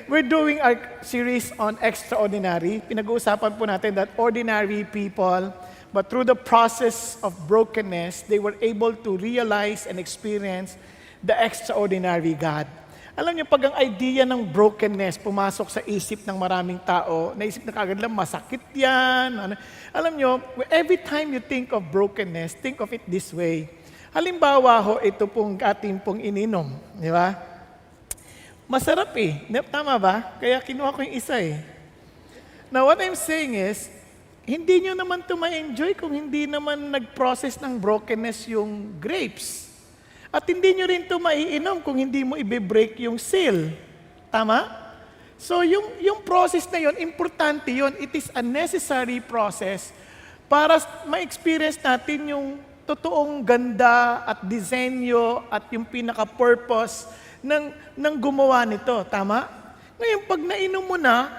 we're doing our series on extraordinary. Pinag-uusapan po natin that ordinary people, but through the process of brokenness, they were able to realize and experience the extraordinary God. Alam niyo, pag ang idea ng brokenness pumasok sa isip ng maraming tao, naisip na kagad lang, masakit yan. Alam niyo, every time you think of brokenness, think of it this way. Halimbawa ho, ito pong ating pong ininom. Di ba? Masarap eh. Tama ba? Kaya kinuha ko yung isa eh. Now, what I'm saying is, hindi nyo naman ito ma-enjoy kung hindi naman nag-process ng brokenness yung grapes. At hindi nyo rin ito maiinom kung hindi mo i-break yung seal. Tama? So, yung process na yun, importante yun. It is a necessary process para ma-experience natin yung totoong ganda at disenyo at yung pinaka-purpose ng gumawa nito. Tama? Ngayon, pag nainom mo na,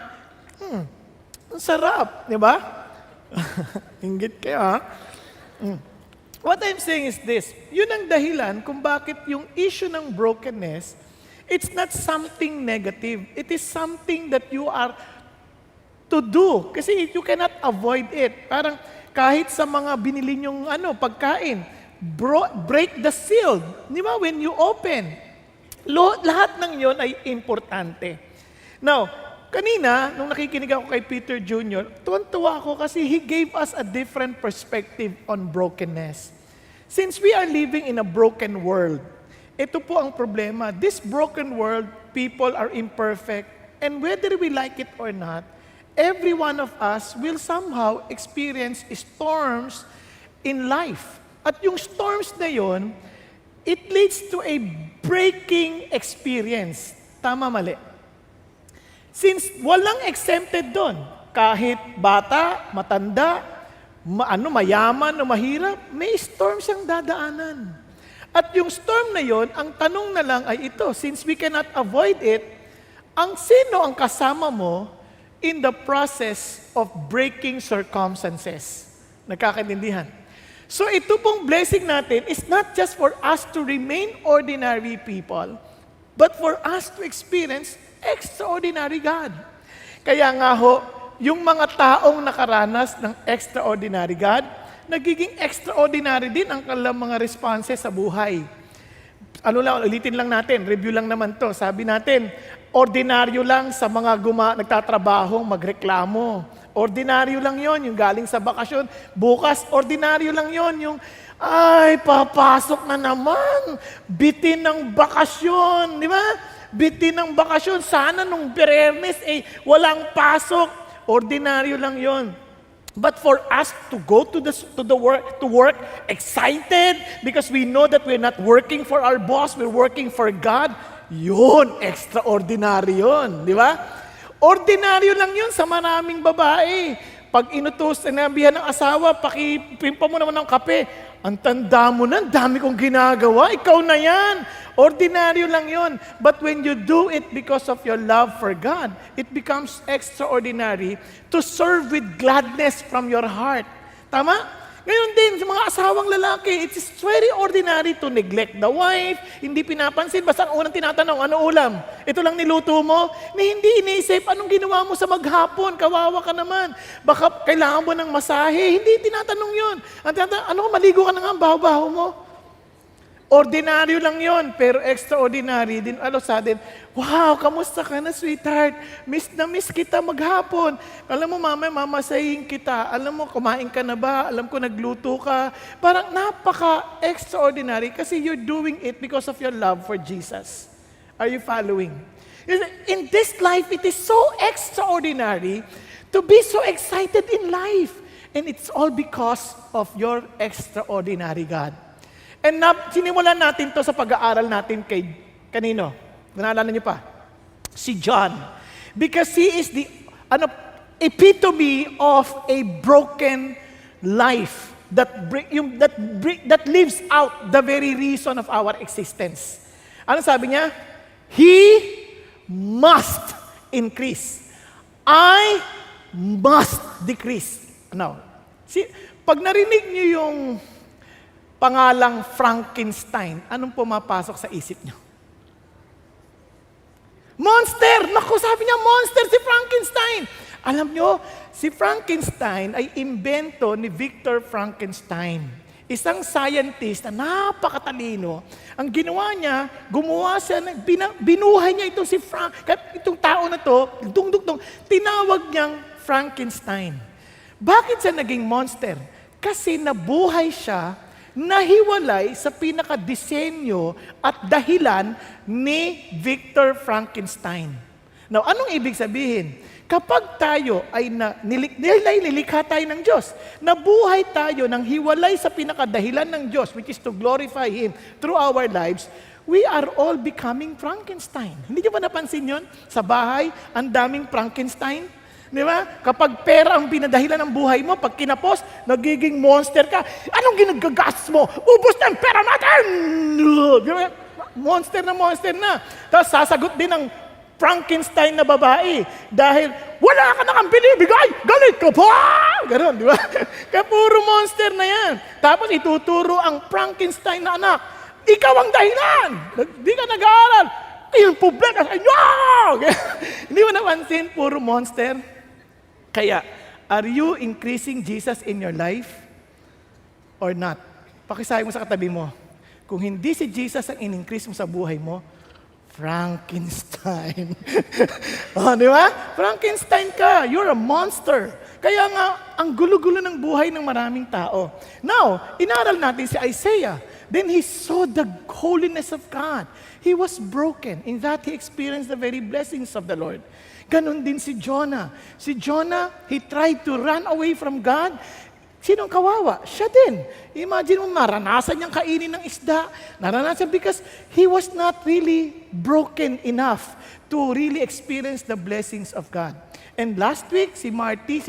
ang sarap. Di ba? Inggit kayo, ha? What I'm saying is this. Yun ang dahilan kung bakit yung issue ng brokenness, it's not something negative. It is something that you are to do. Kasi you cannot avoid it. Parang kahit sa mga binili nyong pagkain, break the seal. Di ba? When you open, lahat ng yon ay importante. Now, kanina, nung nakikinig ako kay Peter Jr., tuwan-tuwa ako kasi he gave us a different perspective on brokenness. Since we are living in a broken world, ito po ang problema. This broken world, people are imperfect, and whether we like it or not, every one of us will somehow experience storms in life. At yung storms na yon, it leads to a breaking experience. Tama, mali? Since walang exempted doon, kahit bata, matanda, mayaman o mahirap, may storm siyang dadaanan. At yung storm na yon, ang tanong na lang ay ito, since we cannot avoid it, ang sino ang kasama mo in the process of breaking circumstances? Nagkakaintindihan? So ito pong blessing natin is not just for us to remain ordinary people, but for us to experience extraordinary God. Kaya nga ho, yung mga taong nakaranas ng extraordinary God, nagiging extraordinary din ang kanilang mga responses sa buhay. Ulitin lang natin, review lang naman to. Sabi natin, ordinaryo lang sa mga nagtatrabahong magreklamo. Ordinaryo lang yon, yung galing sa bakasyon. Bukas, ordinaryo lang yon, yung papasok na naman. Bitin ng bakasyon, di ba? Bitin ng bakasyon. Sana nung Biyernes, walang pasok. Ordinaryo lang yon. But for us to go to work excited because we know that we're not working for our boss, we're working for God, yun, extraordinary yun, di ba? Ordinaryo lang yun sa maraming babae. Pag inutos, sinabihan ng asawa, pakipimpa mo naman ng kape. Ang tanda mo na, dami kong ginagawa, ikaw na yan. Ordinaryo lang yun. But when you do it because of your love for God, it becomes extraordinary to serve with gladness from your heart. Tama? Ngayon din, sa mga asawang lalaki, it is very ordinary to neglect the wife, hindi pinapansin, basta ang unang tinatanong, ano ulam? Ito lang niluto mo? Na hindi iniisip, anong ginawa mo sa maghapon? Kawawa ka naman. Baka kailangan mo ng masahe? Hindi tinatanong yun. Ang tinatanong, maligo ka na nga ang baho-baho mo? Ordinaryo lang yon, pero extraordinary din. Sudden, wow, kamusta ka na, sweetheart? Miss na miss kita maghapon. Alam mo, mama, mamasahin kita. Alam mo, kumain ka na ba? Alam ko, nagluto ka. Parang napaka-extraordinary kasi you're doing it because of your love for Jesus. Are you following? In this life, it is so extraordinary to be so excited in life. And it's all because of your extraordinary God. And sinimulan natin to sa pag-aaral natin kay kanino? Naalala niyo pa? Si John. Because he is the epitome of a broken life that lives out the very reason of our existence. Ano sabi niya? He must increase. I must decrease. Pag narinig niyo yung pangalang Frankenstein, anong pumapasok sa isip niyo? Monster! Naku, sabi niya, monster si Frankenstein! Alam nyo, si Frankenstein ay imbento ni Victor Frankenstein. Isang scientist na napakatalino. Ang ginawa niya, gumawa siya, binuhay niya itong si itong tao na to, tinawag niyang Frankenstein. Bakit siya naging monster? Kasi nabuhay siya, nahiwalay sa pinakadesenyo at dahilan ni Victor Frankenstein. Now, anong ibig sabihin? Kapag tayo ay nilikha tayo ng Diyos, nabuhay tayo ng hiwalay sa pinakadahilan ng Diyos, which is to glorify Him through our lives, we are all becoming Frankenstein. Hindi niyo ba napansin yun? Sa bahay, ang daming Frankenstein. Di ba? Kapag pera ang pinadahilan ng buhay mo, pag kinapos, nagiging monster ka. Anong ginagagas mo? Ubus na ang pera natin! Di ba? Monster na. Tapos sasagot din ng Frankenstein na babae dahil wala ka na kang binibigay, galit ka pa! Ganon, di ba? Kaya puro monster na yan. Tapos ituturo ang Frankenstein na anak, ikaw ang dahilan! Di ka nag-aaral! Yung problema sa inyo! Hindi mo napansin, puro monster? Kaya, are you increasing Jesus in your life or not? Pakisabi mo sa katabi mo, kung hindi si Jesus ang in-increase mo sa buhay mo, Frankenstein. Oh, di ba? Frankenstein ka. You're a monster. Kaya nga, ang gulo-gulo ng buhay ng maraming tao. Now, inaral natin si Isaiah. Then he saw the holiness of God. He was broken. In that, he experienced the very blessings of the Lord. Ganon din si Jonah. Si Jonah, he tried to run away from God. Sinong kawawa? Siya din. Imagine mo, naranasan niyang kainin ng isda. Naranasan because he was not really broken enough to really experience the blessings of God. And last week, si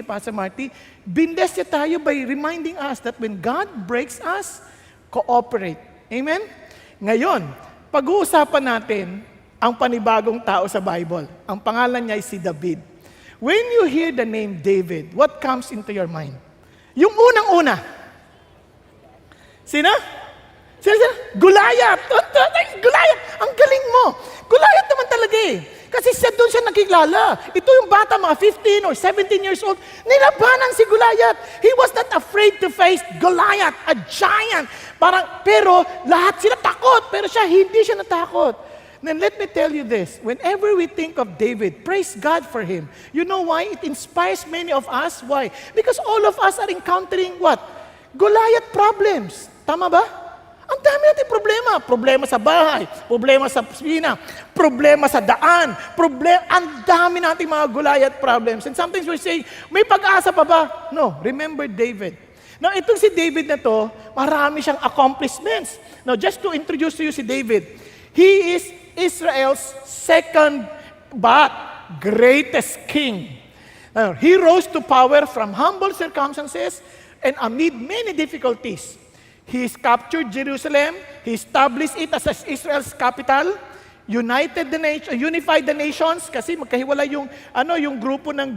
Pastor Marty, bindes niya tayo by reminding us that when God breaks us, cooperate. Amen? Ngayon, pag-uusapan natin ang panibagong tao sa Bible. Ang pangalan niya ay si David. When you hear the name David, what comes into your mind? Yung unang-una. Sino? Goliath. Goliath. Ang galing mo. Goliath naman talaga eh. Kasi doon siya nakilala. Ito yung bata, mga 15 or 17 years old. Nilabanan si Goliath. He was not afraid to face Goliath, a giant. Pero lahat sila takot. Pero siya, hindi siya natakot. Then let me tell you this. Whenever we think of David, praise God for him. You know why? It inspires many of us. Why? Because all of us are encountering what? Goliath problems. Tama ba? Ang dami natin problema. Problema sa bahay, problema sa pisina, problema sa daan, ang dami nating mga Goliath problems. And sometimes we say, may pag-asa pa ba? No. Remember David. Now, itong si David na to, marami siyang accomplishments. Now, just to introduce to you si David, he is Israel's second but greatest king. He rose to power from humble circumstances and amid many difficulties. He captured Jerusalem. He established it as Israel's capital. Unified the nations kasi magkahiwalay yung grupo ng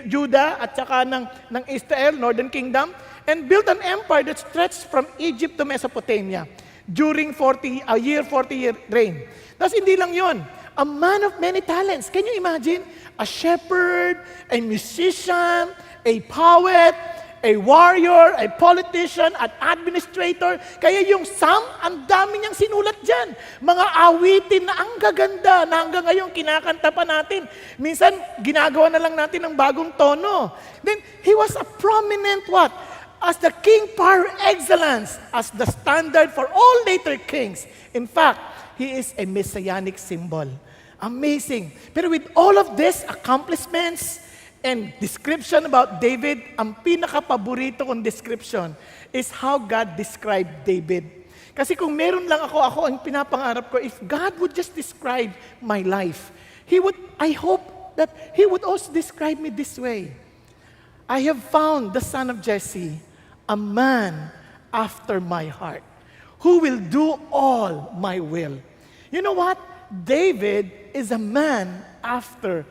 Judah at saka ng Israel, Northern Kingdom, and built an empire that stretched from Egypt to Mesopotamia during 40-year reign. Tapos hindi lang yon, a man of many talents. Can you imagine? A shepherd, a musician, a poet, a warrior, a politician, an administrator. Kaya yung Psalm, ang dami niyang sinulat dyan. Mga awitin na ang gaganda na hanggang ngayon kinakanta pa natin. Minsan, ginagawa na lang natin ng bagong tono. Then, he was a prominent what? As the king par excellence, as the standard for all later kings. In fact, he is a messianic symbol. Amazing. Pero with all of these accomplishments and description about David, ang pinaka-paborito kong description is how God described David. Kasi kung meron lang ako ang pinapangarap ko, if God would just describe my life, I hope that He would also describe me this way. I have found the son of Jesse, a man after my heart, who will do all my will. You know what? David is a man after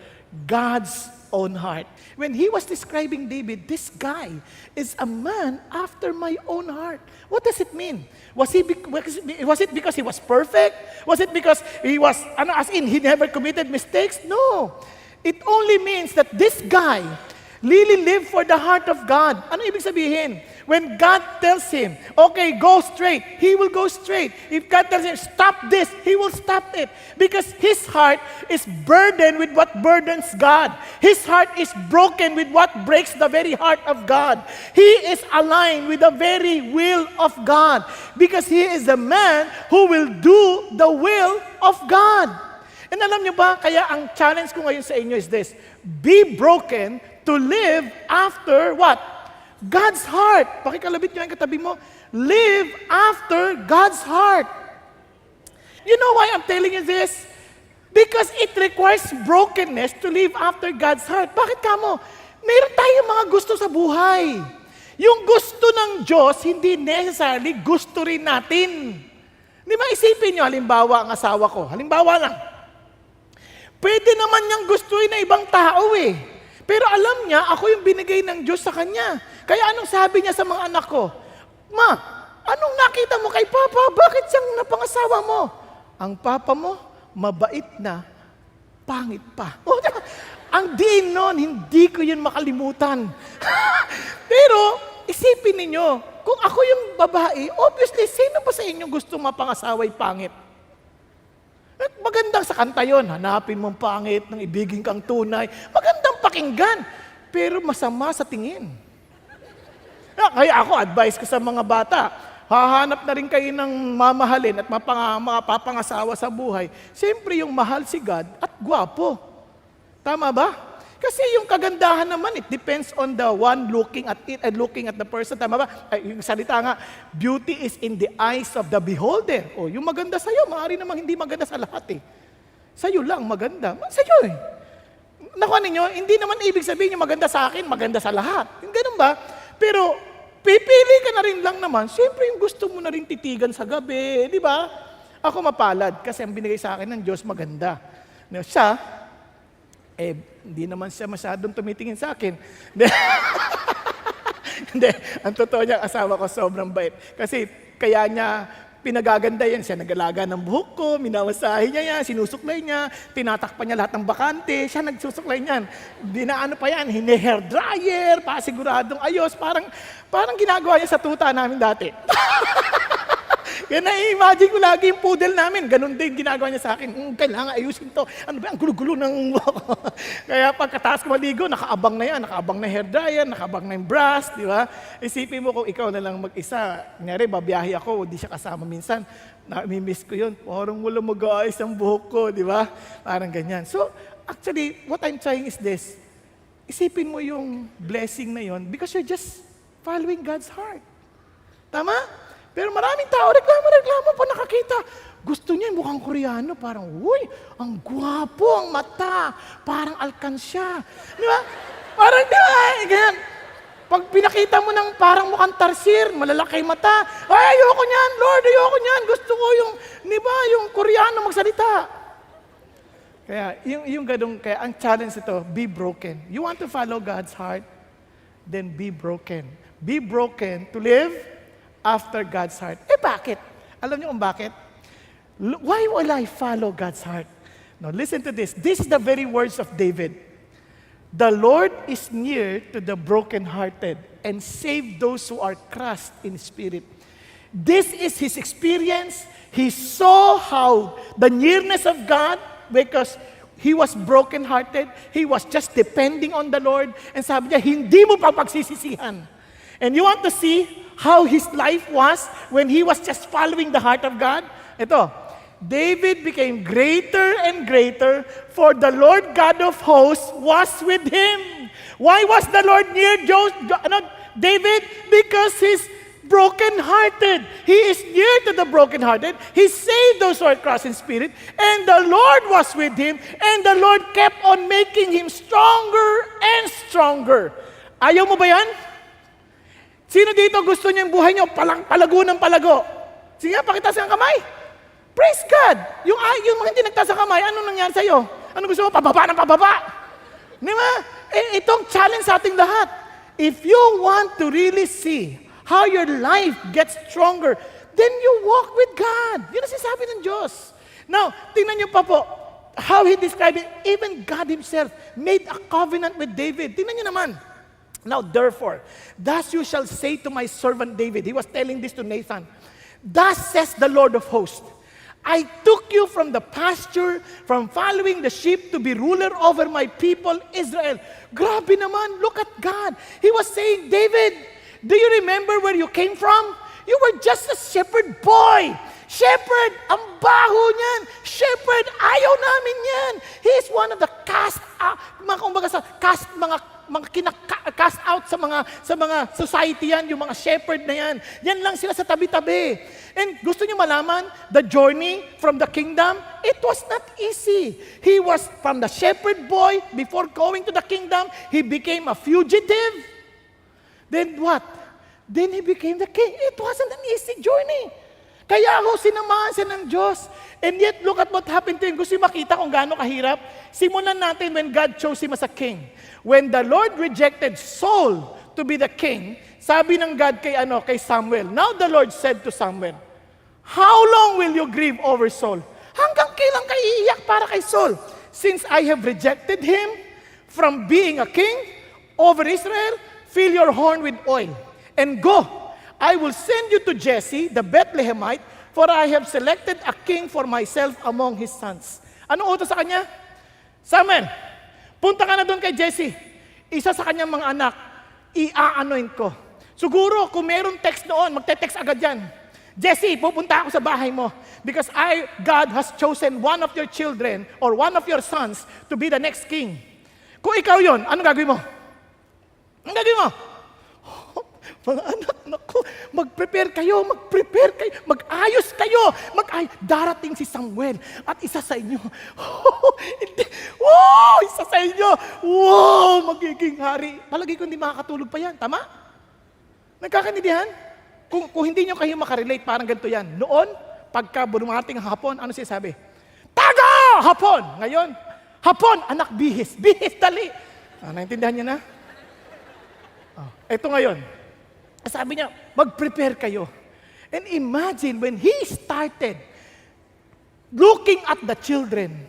God's own heart. When he was describing David, this guy is a man after my own heart. What does it mean? Was it because he was perfect? Was it because he was, as in, he never committed mistakes? No. It only means that this guy really lived for the heart of God. Ano ibig sabihin? When God tells him, okay, go straight, he will go straight. If God tells him, stop this, he will stop it. Because his heart is burdened with what burdens God. His heart is broken with what breaks the very heart of God. He is aligned with the very will of God. Because he is a man who will do the will of God. And alam niyo ba, kaya ang challenge ko ngayon sa inyo is this: be broken to live after what? God's heart. Pakikalabit niyo ang katabi mo. Live after God's heart. You know why I'm telling you this? Because it requires brokenness to live after God's heart. Bakit kamo? Meron tayong mga gusto sa buhay. Yung gusto ng Diyos, hindi necessarily gusto rin natin. Di ba, isipin niyo, halimbawa ang asawa ko. Halimbawa lang. Pwede naman niyang gustuin na ibang tao eh. Pero alam niya, ako yung binigay ng Diyos sa kanya. Kaya anong sabi niya sa mga anak ko? Ma, anong nakita mo kay Papa? Bakit siyang napangasawa mo? Ang Papa mo, mabait na, pangit pa. Oh, diba? Ang diin nun, hindi ko yun makalimutan. Pero, isipin ninyo, kung ako yung babae, obviously, sino ba sa inyo gusto mapangasaway pangit? At magandang sa kanta yun, hanapin mong pangit ng ibigin kang tunay. Magandang pakinggan, pero masama sa tingin. Kaya ako, advice ko sa mga bata, hahanap na rin kayo ng mamahalin at mapapangasawa sa buhay. Siyempre yung mahal si God at gwapo. Tama ba? Kasi yung kagandahan naman, it depends on the one looking at it and looking at the person. Tama ba? Ay, yung salita nga, beauty is in the eyes of the beholder. O, yung maganda sa'yo, maaari namang hindi maganda sa lahat eh. Sa'yo lang maganda. Sa'yo eh. Nakuha ninyo, hindi naman ibig sabihin yung maganda sa akin, maganda sa lahat. Yung ganun ba? Pero, pipili ka na rin lang naman, siyempre yung gusto mo na rin titigan sa gabi, di ba? Ako mapalad kasi ang binigay sa akin ng Diyos maganda. Siya, hindi naman siya masyadong tumitingin sa akin. Hindi, ang totoo niya, asawa ko sobrang bait. Kasi kaya niya pinagaganda yan. Siya nag-alaga ng buhok ko, minawasahin niya yan, sinusuklay niya, tinatakpan niya lahat ng bakante, siya nagsusuklay niyan. Dinaano pa yan, hine-hair dryer, pasiguradong ayos, parang ginagawa niya sa tuta namin dati. Kaya na-imagine ko lagi yung poodle namin. Ganun din ginagawa niya sa akin. Kailangan ayusin to. Ano ba, ang gulo-gulo ng... Kaya pagkataas ko maligo, nakaabang na yan. Nakaabang na hair dryer, nakaabang na yung brush, di ba? Isipin mo kung ikaw na lang mag-isa. Kunyari, babiyahe ako, hindi siya kasama minsan. Namimiss ko yun. Parang wala mag-aayos ang buhok ko, di ba? Parang ganyan. So, actually, what I'm trying is this. Isipin mo yung blessing na yon because you're just following God's heart. Tama? Pero maraming tao, reklamo pa nakakita. Gusto niya mukhang Koreano, parang, uy, ang gwapo, ang mata, parang alkansya. Di ba? Parang, di ba? Ganyan. Pag pinakita mo ng parang mukhang tarsir, malalaki mata, ay, ayoko niyan, Lord, ayoko niyan. Gusto ko yung, di ba, yung Koreano magsalita. Kaya, yung ganun, kaya ang challenge ito, be broken. You want to follow God's heart? Then be broken. Be broken to live after God's heart. Bakit? Alam niyo kung bakit? Why will I follow God's heart? Now, listen to this. This is the very words of David. The Lord is near to the brokenhearted and save those who are crushed in spirit. This is his experience. He saw how the nearness of God, because he was brokenhearted, he was just depending on the Lord, and sabi niya, hindi mo pa pagsisisihan. And you want to see how his life was when he was just following the heart of God? Ito, David became greater and greater, for the Lord God of hosts was with him. Why was the Lord near David? Because he's broken-hearted. He is near to the broken-hearted. He saved those who are crushed in spirit, and the Lord was with him, and the Lord kept on making him stronger and stronger. Ayaw mo ba yan? Sino dito gusto niyo yung buhay niyo palago ng palago? Sige nga, pakitaas ang kamay. Praise God! Yung mga hindi nagtaas ang kamay, anong nangyari sa'yo? Ano gusto mo? Pababa ng pababa? Di ba? Itong challenge sa ating lahat. If you want to really see how your life gets stronger, then you walk with God. Yun ang sinasabi ng Diyos. Now, tingnan niyo pa po, how He described it. Even God Himself made a covenant with David. Tingnan niyo naman. Now, therefore, thus you shall say to my servant David, he was telling this to Nathan, thus says the Lord of hosts, I took you from the pasture, from following the sheep to be ruler over my people Israel. Grabe naman, look at God. He was saying, David, do you remember where you came from? You were just a shepherd boy. Shepherd, ang baho niyan. Shepherd, ayaw namin yan. He is one of the cast out, cast out sa mga society yan, yung mga shepherd na yan. Yan lang sila sa tabi-tabi. And gusto niyo malaman, the journey from the kingdom, it was not easy. He was from the shepherd boy, before going to the kingdom, he became a fugitive. Then what? Then he became the king. It wasn't an easy journey. Kaya ako, sinamahan siya ng Diyos. And yet, look at what happened to him. Gusto niyo makita kung gaano kahirap? Simulan natin when God chose him as a king. When the Lord rejected Saul to be the king, sabi ng God kay Samuel, now the Lord said to Samuel, how long will you grieve over Saul? Hanggang kailan kayo iiyak para kay Saul? Since I have rejected him from being a king over Israel, fill your horn with oil and go. I will send you to Jesse, the Bethlehemite, for I have selected a king for myself among his sons. Anong utos sa kanya? Samuel, punta ka na doon kay Jesse. Isa sa kanyang mga anak, i-anoint ko. Siguro, kung meron text noon, magte-text agad yan. Jesse, pupunta ako sa bahay mo because God has chosen one of your children or one of your sons to be the next king. Kung ikaw yon, anong gagawin mo? Anong gagawin mo? Mga anak, naku, mag-prepare kayo, mag-ayos kayo, darating si Samuel at isa sa inyo, isa sa inyo, magiging hari. Palagi ko hindi makakatulog pa yan, tama? Nagkakaintindihan? Kung hindi nyo kayo makarelate, parang ganito yan. Noon, pagka dumating ang hapon, ano siya sabi? Taga! Hapon! Ngayon, hapon, anak bihis. Bihis, dali! Naintindihan niyo na? Ito ngayon. Sabi niya, mag-prepare kayo. And imagine when he started looking at the children,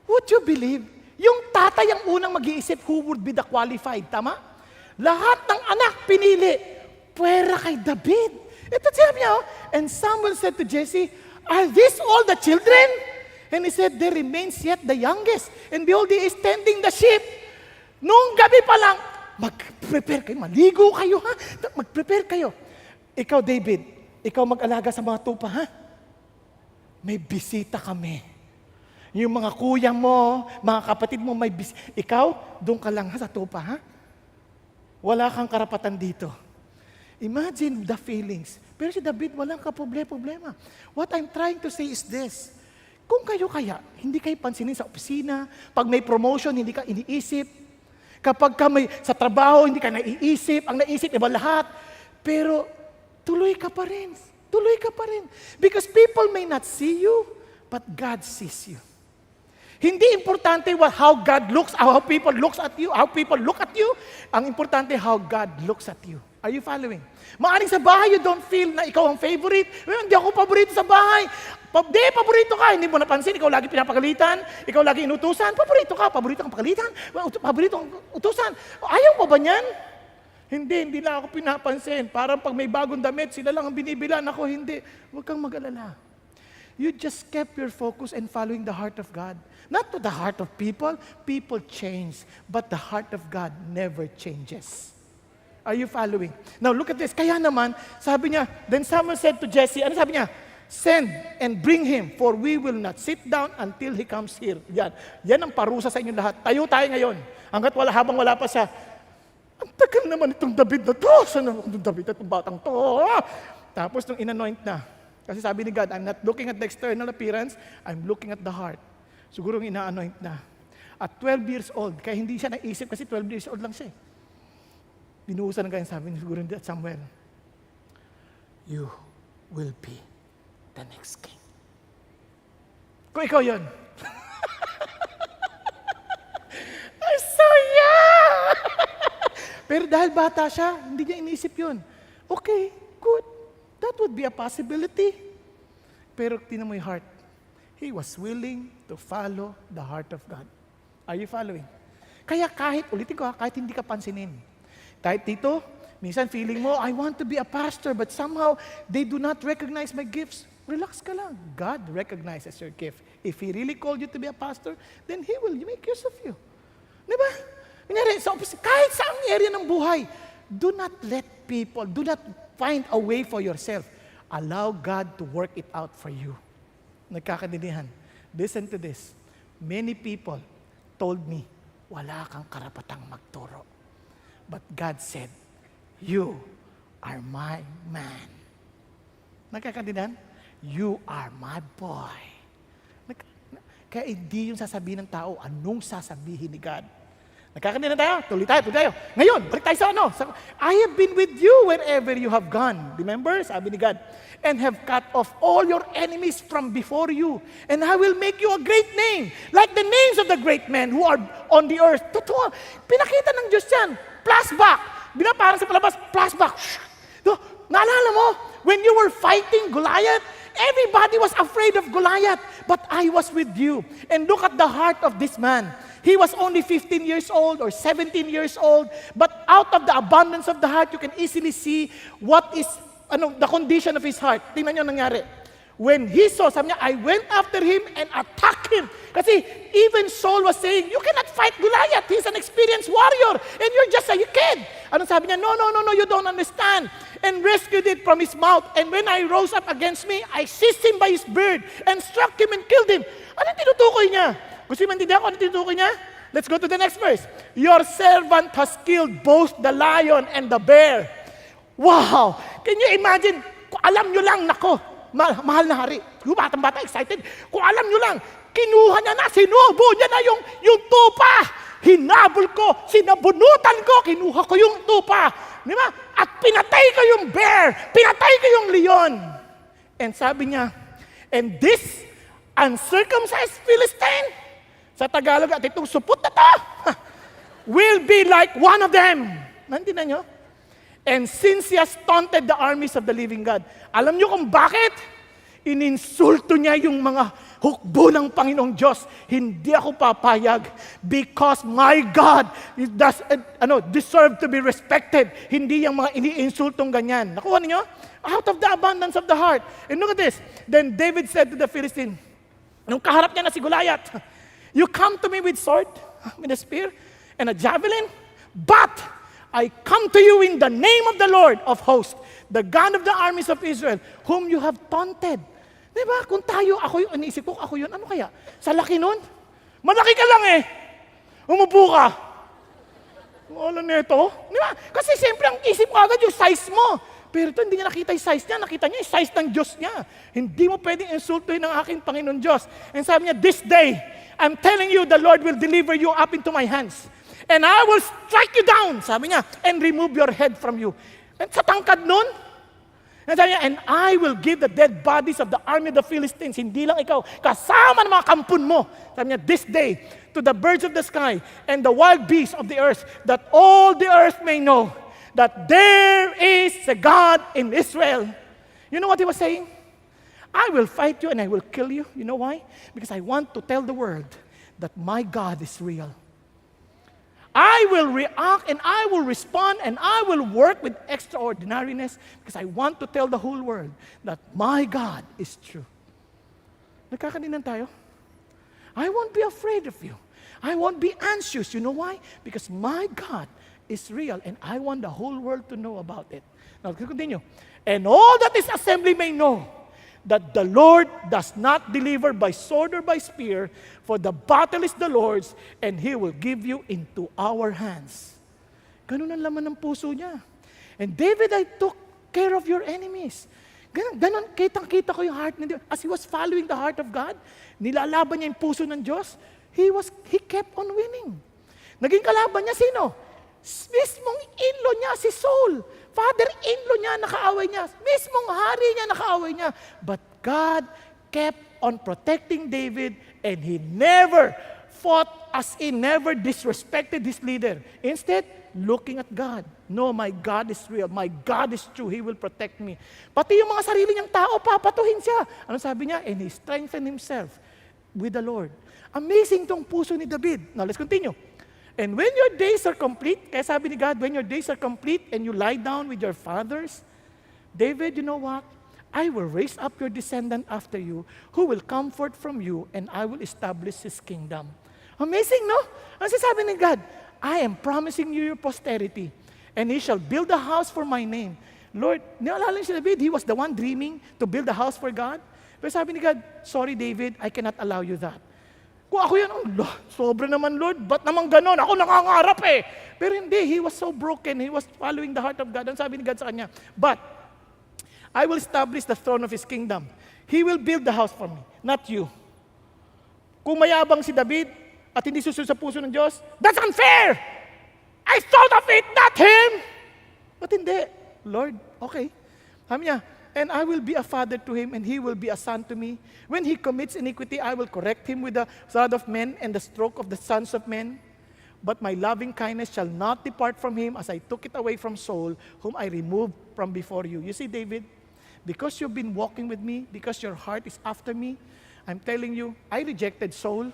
would you believe, yung tatay ang unang mag-iisip who would be the qualified, tama? Lahat ng anak pinili, puwera kay David. Ito sabi niya, and Samuel said to Jesse, are these all the children? And he said, there remains yet the youngest. And behold, he is tending the sheep. Noong gabi pa lang, mag-prepare kayo, maligo kayo ha, mag-prepare kayo. Ikaw David, ikaw mag-alaga sa mga tupa ha. May bisita kami. Yung mga kuya mo, mga kapatid mo may bisita. Ikaw, doon ka lang ha sa tupa ha. Wala kang karapatan dito. Imagine the feelings. Pero si David, walang kaproblema. What I'm trying to say is this. Kung kayo kaya, hindi kayo pansinin sa opisina, pag may promotion, hindi ka iniisip, kapag ka may sa trabaho, hindi ka naiisip, ang naisip, iba lahat. Pero tuloy ka pa rin. Tuloy ka pa rin. Because people may not see you, but God sees you. Hindi importante how God looks, how people looks at you, how people look at you. Ang importante, how God looks at you. Are you following? Maaring sa bahay, you don't feel na ikaw ang favorite. Well, hindi ako paborito sa bahay. Paborito ka, hindi mo napansin, ikaw lagi pinapagalitan, ikaw lagi inutusan, paborito kang pagalitan, paborito kang utusan. Ayaw pa ba niyan? Hindi na ako pinapansin. Parang pag may bagong damit, sila lang ang binibilan, ako hindi. Huwag kang mag-alala. You just kept your focus and following the heart of God. Not to the heart of people. People change, but the heart of God never changes. Are you following? Now look at this. Kaya naman, sabi niya, then Samuel said to Jesse, ano sabi niya? Send and bring him, for we will not sit down until he comes here. Yan ang parusa sa inyo lahat. Tayo tayo ngayon. Hanggat habang wala pa siya, ang tagal naman itong David na to. Saan naman itong David na itong batang to? Tapos nung inanoint na, kasi sabi ni God, I'm not looking at the external appearance, I'm looking at the heart. Siguro ina-anoint na. At 12 years old, kaya hindi siya naisip kasi 12 years old lang siya. Binuhusan ng ganyan, sabi ni siguro ni Samuel, you will be the next king. Kung ikaw yun. I'm so Pero dahil bata siya, hindi niya inisip yun. Okay, good. That would be a possibility. Pero tingnan mo yung heart. He was willing to follow the heart of God. Are you following? Kaya kahit, ulitin ko kahit hindi ka pansinin. Kahit dito, minsan feeling mo, I want to be a pastor, but somehow they do not recognize my gifts. Relax ka lang. God recognizes your gift. If He really called you to be a pastor, then He will make use of you. Di ba? Kunyari, kahit saang area ng buhay, do not let people, do not find a way for yourself. Allow God to work it out for you. Nagkakadinihan. Listen to this. Many people told me, wala kang karapatang magturo. But God said, you are my man. Nagkakadinihan? You are my boy. Kaya hindi yung sasabihin ng tao, anong sasabihin ni God. Nagkakadinihan tayo? Tuloy tayo. Ngayon, balik tayo sa I have been with you wherever you have gone. Remember? Sabi ni God. And have cut off all your enemies from before you. And I will make you a great name. Like the names of the great men who are on the earth. Totoo. Pinakita ng Diyos yan. Flashback. Parang sa palabas, flashback. Naalala mo, when you were fighting Goliath, everybody was afraid of Goliath. But I was with you. And look at the heart of this man. He was only 15 years old or 17 years old, but out of the abundance of the heart, you can easily see what is the condition of his heart. Tingnan niyo nangyari. When he saw, sabi niya, I went after him and attacked him. Kasi even Saul was saying, you cannot fight Goliath. He's an experienced warrior and you're just a kid. Ano sabi niya? No, you don't understand. And rescued it from his mouth. And when I rose up against me, I seized him by his beard and struck him and killed him. Ano tinutukoy niya? Gusto mo maintindihan ko ano tinutukoy niya? Let's go to the next verse. Your servant has killed both the lion and the bear. Wow! Can you imagine? Kung alam nyo lang, nako, mahal na hari. Yung batang-bata, excited. Kung alam nyo lang, kinuha niya na, sinubo niya na yung tupa. Hinabol ko, sinabunutan ko, kinuha ko yung tupa. Di ba? At pinatay ko yung bear, pinatay ko yung leon. And sabi niya, and this uncircumcised Philistine, sa Tagalog, at itong supot na to, will be like one of them. Nandiyan nyo? And since he has taunted the armies of the living God, alam nyo kung bakit? Ininsulto niya yung mga hukbo ng Panginoong Diyos. Hindi ako papayag because my God does, deserve to be respected. Hindi yung mga iniinsultong ganyan. Nakuha niyo? Out of the abundance of the heart. And look at this. Then David said to the Philistine, nung kaharap niya na si Goliath, you come to me with sword, with a spear, and a javelin, but I come to you in the name of the Lord of hosts, the God of the armies of Israel, whom you have taunted. Diba? Kung tayo, ako yun, iniisip ko, ako yun, ano kaya? Sa laki nun? Malaki ka lang eh. Umupo ka. Ano nito? Diba? Kasi siyempre ang isip ko agad yung size mo. Pero ito, hindi niya nakita yung size niya. Nakita niya yung size ng Diyos niya. Hindi mo pwedeng insultuhin ng aking Panginoon Diyos. And sabi niya, this day, I'm telling you, the Lord will deliver you up into my hands. And I will strike you down, sabi niya, and remove your head from you. And sa tangkad nun, and sabi niya, and I will give the dead bodies of the army of the Philistines, hindi lang ikaw, kasama ng mga kampun mo. Sabi niya, this day, to the birds of the sky and the wild beasts of the earth, that all the earth may know that there is a God in Israel. You know what he was saying? I will fight you and I will kill you. You know why? Because I want to tell the world that my God is real. I will react and I will respond and I will work with extraordinariness because I want to tell the whole world that my God is true. Nagkakadinan tayo? I won't be afraid of you. I won't be anxious. You know why? Because my God is real and I want the whole world to know about it. Now, continue. And all that this assembly may know that the Lord does not deliver by sword or by spear, for the battle is the Lord's, and He will give you into our hands. Ganun ang laman ng puso niya. And David, I took care of your enemies. Ganun, kitang-kita ko yung heart ni Diyos. As he was following the heart of God, nilalaban niya yung puso ng Diyos, he kept on winning. Naging kalaban niya sino? Mismong in-law niya, si Saul. Father-in-law niya, nakaaway niya. Mismong hari niya, nakaaway niya. But God kept on protecting David and He never fought as in never disrespected his leader. Instead, looking at God. No, my God is real. My God is true. He will protect me. Pati yung mga sarili niyang tao, papatuhin siya. Ano sabi niya? And he strengthened himself with the Lord. Amazing tong puso ni David. Now, let's continue. And when your days are complete, kaya sabi ni God, when your days are complete and you lie down with your fathers, David, you know what? I will raise up your descendant after you, who will come forth from you, and I will establish his kingdom. Amazing, no? Ano sasabi ni God? I am promising you your posterity, and he shall build a house for my name. Lord, naalala niyo si David, he was the one dreaming to build a house for God. Pero sabi ni God, sorry David, I cannot allow you that. Kung ako yan, sobra naman Lord, ba't naman ganon? Ako nangangarap eh. Pero hindi, he was so broken, he was following the heart of God. Ang sabi ni God sa kanya, but I will establish the throne of his kingdom. He will build the house for me, not you. Kung mayabang si David at hindi susunod sa puso ng Diyos, that's unfair! I thought of it, not him! But hindi. Lord, okay. Sabi niya, and I will be a father to him, and he will be a son to me. When he commits iniquity, I will correct him with the rod of men and the stroke of the sons of men. But my loving kindness shall not depart from him as I took it away from Saul, whom I removed from before you. You see, David, because you've been walking with me, because your heart is after me, I'm telling you, I rejected Saul,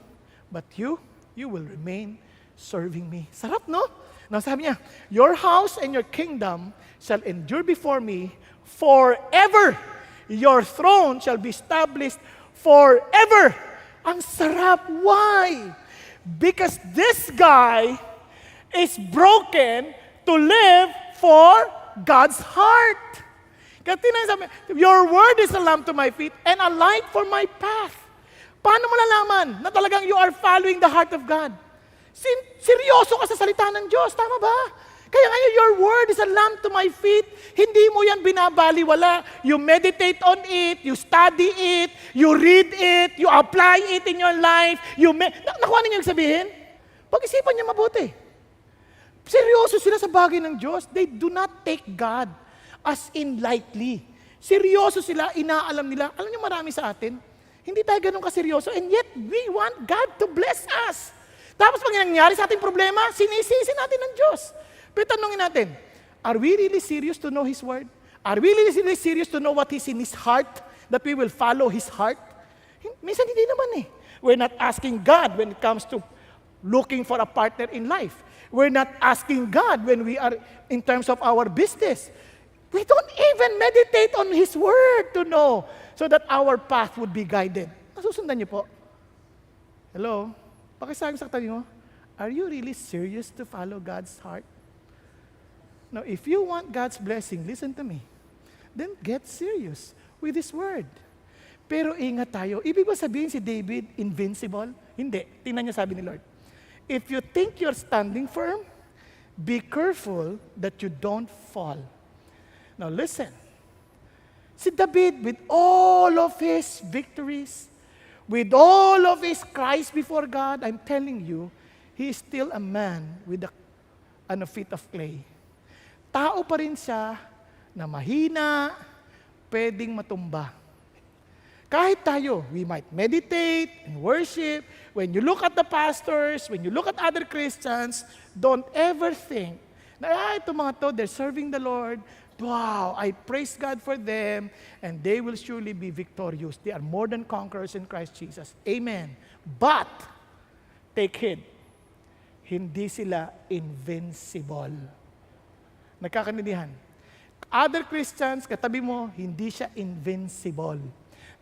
but you will remain serving me. Sarap, no? Now sabi niya, your house and your kingdom shall endure before me forever. Your throne shall be established forever. Ang sarap. Why? Because this guy is broken to live for God's heart. Kaya sabi, your word is a lamp to my feet and a light for my path. Paano mo nalaman na talagang you are following the heart of God? Seryoso ka sa salita ng Diyos, tama ba? Kaya ngayon, your word is a lamp to my feet. Hindi mo yan binabaliwala. You meditate on it, you study it, you read it, you apply it in your life. Nakuha niyo yung sabihin? Pag-isipan niyo mabuti. Seryoso sila sa bagay ng Diyos. They do not take God as in lightly. Seryoso sila, inaalam nila. Alam niyo marami sa atin, hindi tayo ganun kaseryoso, and yet we want God to bless us. Tapos pag nangyari sa ating problema, sinisisi natin ng Diyos. Pero tanongin natin, are we really serious to know His Word? Are we really serious to know what is in His heart, that we will follow His heart? Minsan hindi naman eh. We're not asking God when it comes to looking for a partner in life. We're not asking God when we are in terms of our business. We don't even meditate on His Word to know so that our path would be guided. Nasusundan niyo po? Hello? Pakisabi sa katabi mo, are you really serious to follow God's heart? Now, if you want God's blessing, listen to me. Then get serious with His Word. Pero ingat tayo. Ibig ba sabihin si David invincible? Hindi. Tingnan niyo sabi ni Lord. If you think you're standing firm, be careful that you don't fall. Now listen. Si David, with all of his victories, with all of his cries before God, I'm telling you, he is still a man with a feet of clay. Tao pa rin siya na mahina, pwedeng matumba. Kahit tayo, we might meditate and worship. When you look at the pastors, when you look at other Christians, don't ever think na, itong mga to, they're serving the Lord. Wow, I praise God for them, and they will surely be victorious. They are more than conquerors in Christ Jesus. Amen. But, take heed, hindi sila invincible. Nagkakaintindihan? Other Christians, katabi mo, hindi siya invincible.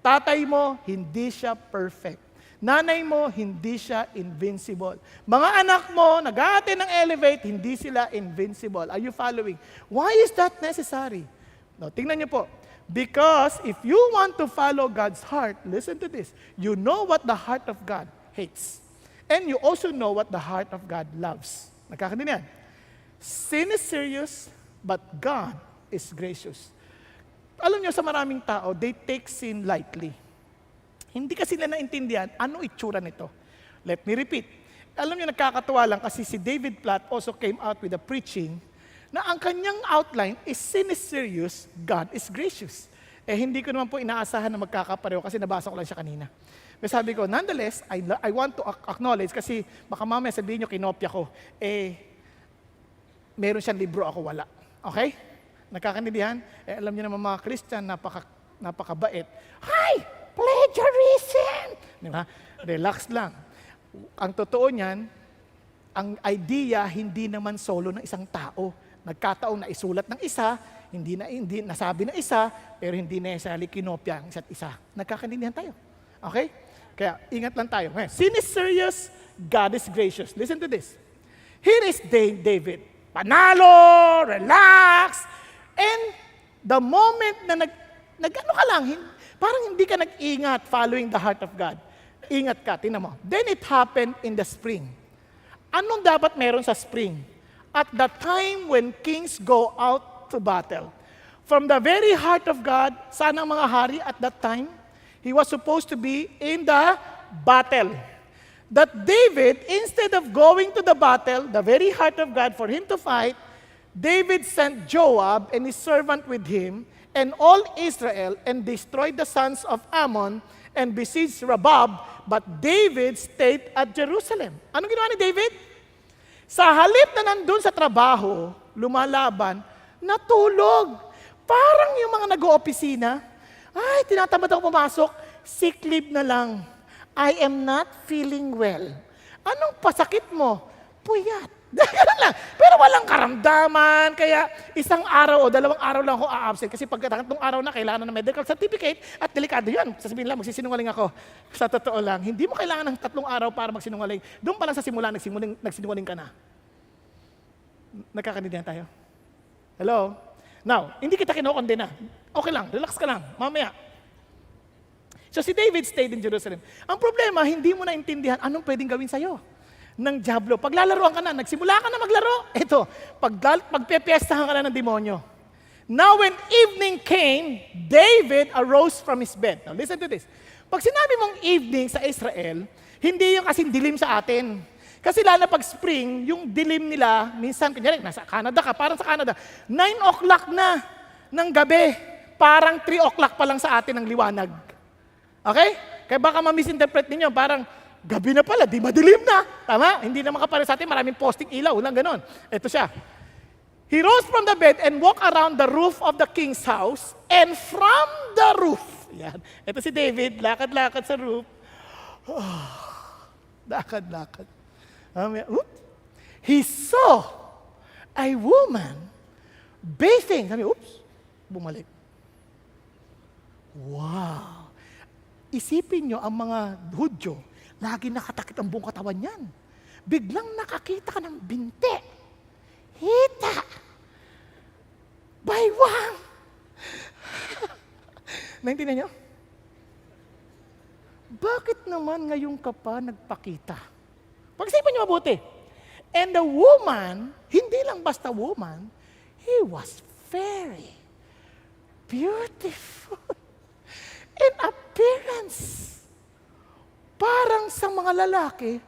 Tatay mo, hindi siya perfect. Nanay mo, hindi siya invincible. Mga anak mo, nag-aaten ng elevate, hindi sila invincible. Are you following? Why is that necessary? Now, tingnan niyo po. Because if you want to follow God's heart, listen to this. You know what the heart of God hates. And you also know what the heart of God loves. Nagkakaintindihan? Sin is serious, but God is gracious. Alam niyo, sa maraming tao, they take sin lightly. Hindi kasi nila naintindihan ano itsura nito. Let me repeat. Alam niyo, nakakatuwa lang kasi si David Platt also came out with a preaching na ang kanyang outline is sin is serious, God is gracious. Eh hindi ko naman po inaasahan na magkakapareho kasi nabasa ko lang siya kanina. May sabi ko, nonetheless, I want to acknowledge kasi baka mamaya sabihin nyo, kinopya ko. Meron siyang libro, ako wala. Okay? Nagkakaintindihan? Alam niyo naman mga Christian, napakabait. Hi! Plagiarism! Di ba? Relax lang. Ang totoo niyan, ang idea hindi naman solo ng isang tao. Nagkataon na isulat ng isa, hindi nasabi ng isa, pero hindi necessarily kinopya ang isa't isa. Nagkakaintindihan tayo. Okay? Kaya ingat lang tayo. Sin is serious, God is gracious. Listen to this. Here is David. Panalo, relax, and the moment na nag-ano ka lang, parang hindi ka nag-ingat following the heart of God. Ingat ka, tingnan mo. Then it happened in the spring. Anong dapat meron sa spring? At the time when kings go out to battle. From the very heart of God, saan ang mga hari at that time? He was supposed to be in the battle. That David, instead of going to the battle, the very heart of God for him to fight, David sent Joab and his servant with him and all Israel and destroyed the sons of Ammon and besieged Rabbah, but David stayed at Jerusalem. Anong ginawa ni David? Sa halip na nandun sa trabaho, lumalaban, natulog. Parang yung mga nag-oopisina, ay, tinatamad ako pumasok, sick leave na lang. I am not feeling well. Anong pasakit mo? Puyat. Ganun lang. Pero walang karamdaman. Kaya isang araw o 2 araw lang ako a-absent. Kasi pag 3 araw na, kailangan ng medical certificate at delikado yan. Sasabihin lang, magsisinungaling ako. Sa totoo lang, hindi mo kailangan ng 3 araw para magsinungaling. Doon pa lang sa simula, nagsinungaling ka na. Nagkakanindihan tayo? Hello? Now, hindi kita kinokondena. Okay lang, relax ka lang. Mamaya. So si David stayed in Jerusalem. Ang problema, hindi mo naintindihan anong pwedeng gawin sa'yo ng diablo. Paglalaroan ka na, nagsimula ka na maglaro, ito, pagpepiestahan ka na ng demonyo. Now when evening came, David arose from his bed. Now listen to this. Pag sinabi mong evening sa Israel, hindi yung kasing dilim sa atin. Kasi lalo pag spring, yung dilim nila, minsan, kunyari, nasa Canada ka, parang sa Canada, 9 o'clock na ng gabi, parang 3 o'clock pa lang sa atin ang liwanag. Okay? Kaya baka ma-misinterpret ninyo, parang gabi na pala, di madilim na. Tama? Hindi naman kapare sa atin, maraming posting ilaw, lang ganon. Ito siya. He rose from the bed and walked around the roof of the king's house, and from the roof, yan. Ito si David, lakad-lakad sa roof. Lakad-lakad. He saw a woman bathing. Sabi, oops, bumalik. Wow. Isipin nyo ang mga Hudyo, lagi nakatakit ang buong katawan yan. Biglang nakakita ka ng binte. Hita. Baywang. Naintindihan nyo? Bakit naman ngayon ka pa nagpakita? Pag-isipan niyo mabuti. And the woman, hindi lang basta woman, he was very beautiful in appearance. Parang sa mga lalaki,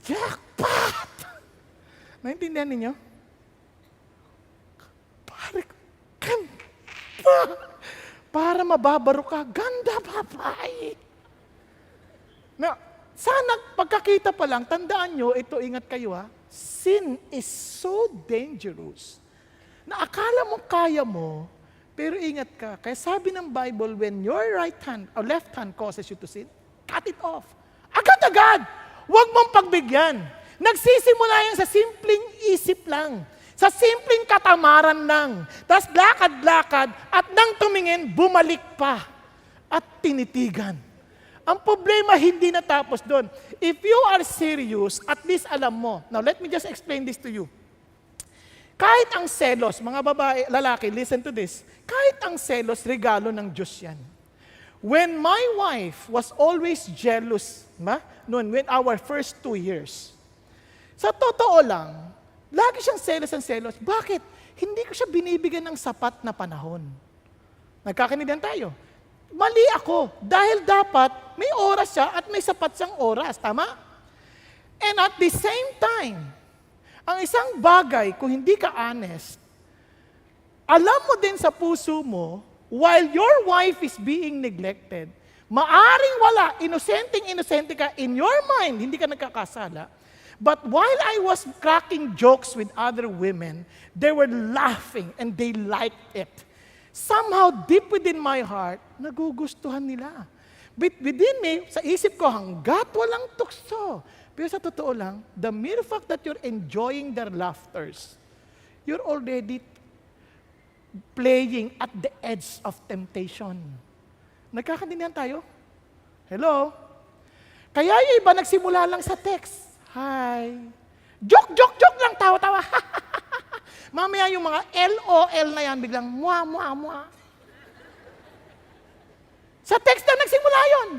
jackpot! Naintindihan ninyo? Parang ganda. Para mababaro ka, ganda babae. Now, sana pagkakita pa lang, tandaan nyo, ito ingat kayo ha, sin is so dangerous na akala mo kaya mo, pero ingat ka. Kaya sabi ng Bible, when your right hand or left hand causes you to sin, cut it off. Agad-agad! Huwag mong pagbigyan. Nagsisimula yan sa simpleng isip lang. Sa simpleng katamaran lang. Tapos lakad-lakad at nang tumingin, bumalik pa at tinitigan. Ang problema hindi natapos doon. If you are serious, at least alam mo. Now, let me just explain this to you. Kahit ang selos, mga babae, lalaki, listen to this. Kahit ang selos, regalo ng Diyos yan. When my wife was always jealous, when our first 2 years, sa totoo lang, lagi siyang selos. Bakit? Hindi ko siya binibigyan ng sapat na panahon. Nagkakaintindihan tayo. Mali ako. Dahil dapat may oras siya at may sapat siyang oras. Tama? And at the same time, ang isang bagay, kung hindi ka honest, alam mo din sa puso mo, while your wife is being neglected, Maaring wala, inosente ka in your mind, hindi ka nagkakasala. But while I was cracking jokes with other women, they were laughing and they liked it. Somehow, deep within my heart, nagugustuhan nila. Within me, sa isip ko, hanggat walang tukso. Pero sa totoo lang, the mere fact that you're enjoying their laughters, you're already playing at the edge of temptation. Nagkakaintindihan tayo? Hello? Kaya yung iba nagsimula lang sa text. Hi. Joke lang, tawa-tawa. Mamaya yung mga LOL na yan, biglang mua. Sa text na nagsimula yun.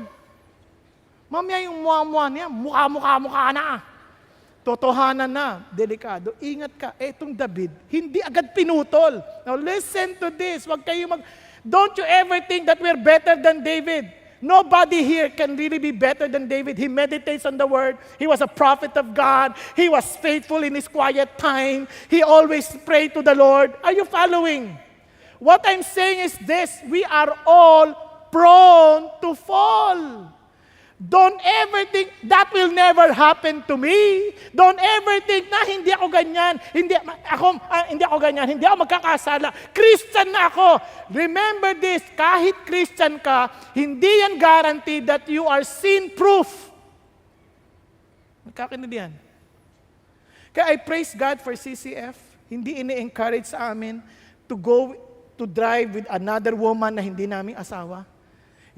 Mamaya yung mua niya, mukha na. Totohanan na, delikado. Ingat ka, etong David, hindi agad pinutol. Now listen to this, don't you ever think that we're better than David. Nobody here can really be better than David. He meditates on the word. He was a prophet of God. He was faithful in his quiet time. He always prayed to the Lord. Are you following? What I'm saying is this, we are all prone to fall. Don't ever think that will never happen to me. Don't ever think na hindi ako ganyan. Hindi ako ganyan. Hindi ako magkakasala. Christian na ako. Remember this, kahit Christian ka, hindi yan guaranteed that you are sin-proof. Nagkakaintindihan? Kaya I praise God for CCF. Hindi ini-encourage sa amin to go to drive with another woman na hindi namin asawa.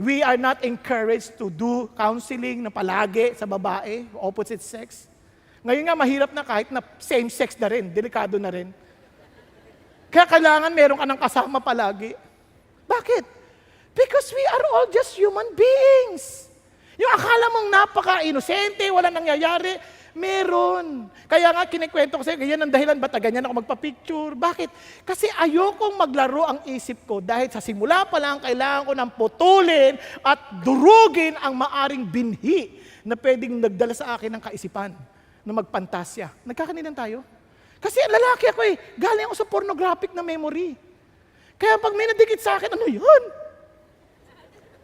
We are not encouraged to do counseling na palagi sa babae, opposite sex. Ngayon nga, mahirap na kahit na same sex na rin, delikado na rin. Kaya kailangan meron ka ng kasama palagi. Bakit? Because we are all just human beings. Yung akala mong napaka-inosente, wala nangyayari, meron. Kaya nga, kinikwento ko sa'yo, ganyan ang dahilan, ba't ganyan ako magpa-picture? Bakit? Kasi ayokong maglaro ang isip ko dahil sa simula pa lang, kailangan ko nang putulin at durugin ang maaring binhi na pwedeng nagdala sa akin ng kaisipan na magpantasya. Nagkakanilan tayo? Kasi lalaki ako galing ako sa pornographic na memory. Kaya pag may nadikit sa akin, ano yun?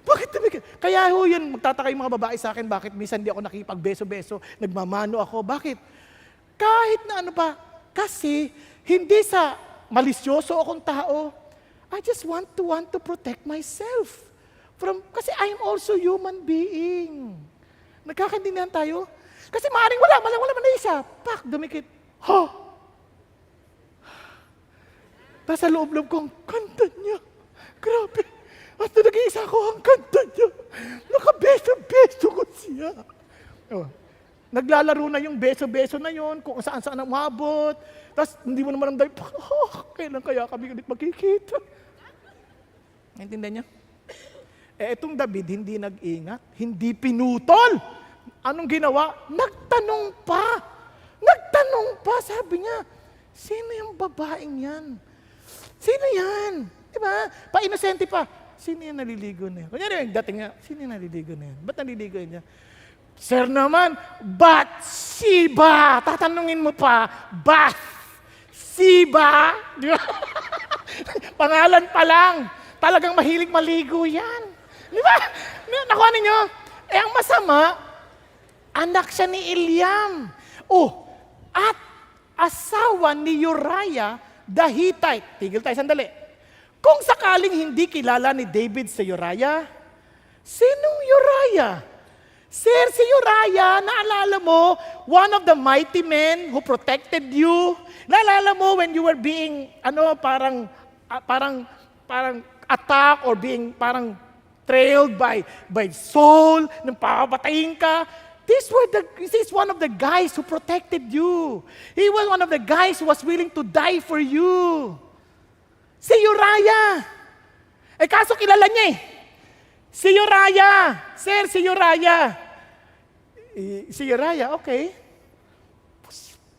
Bakit tumikit? Kaya yun, magtataka yung mga babae sa akin, bakit minsan di ako nakipagbeso-beso, nagmamano ako. Bakit? Kahit na ano pa, kasi hindi sa malisyoso akong tao, I just want to protect myself. Kasi I am also human being. Nagkakaintindihan tayo? Kasi maaaring wala man isa. Pak, dumikit. Tapos sa loob-loob kong, kanta niya. Grabe. At nag-iisa ko ang kanta niya. Nakabeso-beso ko siya. Naglalaro na yung beso-beso na yon, kung saan-saan ang umabot. Tapos hindi mo naman ramdam, kailan kaya kami ulit magkikita? Naintindihan niya? Itong David, hindi nag-ingat, hindi pinutol. Anong ginawa? Nagtanong pa, sabi niya, sino yung babaeng yan? Sino yan? Diba? Pa-inosente pa. Sino yung naliligo na yan? Kunyari yung dating nga, sino yung naliligo na yan? Ba't naliligo niya? Sir naman, Bathsheba! Tatanungin mo pa, Bathsheba? Pangalan pa lang. Talagang mahilig maligo yan. Di ba? Nakuha ninyo? Ang masama, anak siya ni Eliam. At asawa ni Uriah the Hittite. Tigil tayo sandali. Kung sakaling hindi kilala ni David si Uriah, sinong Uriah? Sir, si Uriah, naalala mo, one of the mighty men who protected you? Naalala mo when you were being, parang attack or being parang trailed by Saul, nang papatayin ka? This is one of the guys who protected you. He was one of the guys who was willing to die for you. Si Uriah. Kaso kilala niya Si Uriah. Sir, si Uriah. Si Uriah, okay.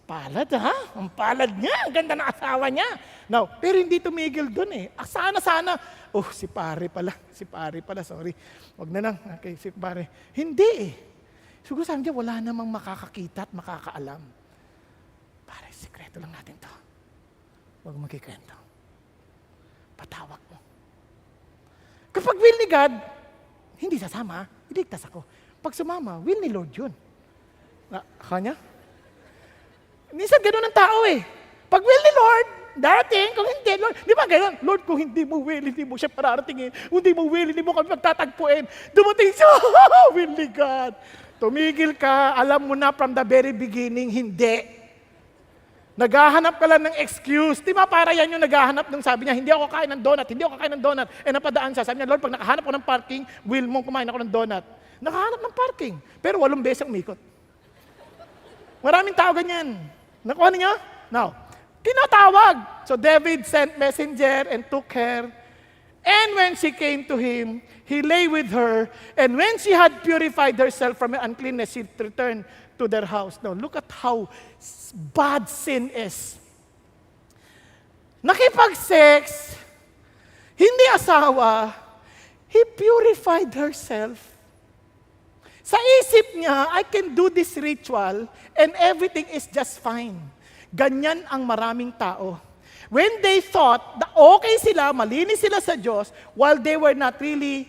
Palad Ang palad niya. Ang ganda ng asawa niya. Now, pero hindi tumigil dun Sana. Si pare pala. Sorry. Wag na lang. Okay, si pare. Hindi Siguro sabi niya, wala namang makakakita at makakaalam. Pare, sikreto lang natin to. Huwag magkikwento. Patawag mo. Kapag will ni God, hindi sasama, iligtas ako. Pag sumama, will ni Lord yun. Kanya? Minsan ganun ang tao eh. Pag will ni Lord, darating, kung hindi, Lord, di ba ganun? Lord, kung hindi mo will, hindi mo siya pararatingin. Kung hindi mo will, hindi mo kami magtatagpuin. Dumating siya, will ni God. Tumigil ka, alam mo na from the very beginning, hindi. Naghahanap ka lang ng excuse. Di ba para yan yung naghahanap nung sabi niya, hindi ako kain ng donut, hindi ako kain ng donut. Eh napadaan siya, sabi niya, Lord, pag nakahanap ko ng parking, will mong kumain ako ng donut. Nakahanap ng parking, pero 8 beses umikot. Maraming tao ganyan. Nakuha niyo? Now, tinatawag. So David sent messenger and took her. And when she came to him, he lay with her. And when she had purified herself from her uncleanness, she returned to their house. Now, look at how bad sin is. Nakipag-sex, hindi asawa, he purified herself. Sa isip niya, I can do this ritual and everything is just fine. Ganyan ang maraming tao. When they thought na okay sila, malinis sila sa Diyos, while they were not really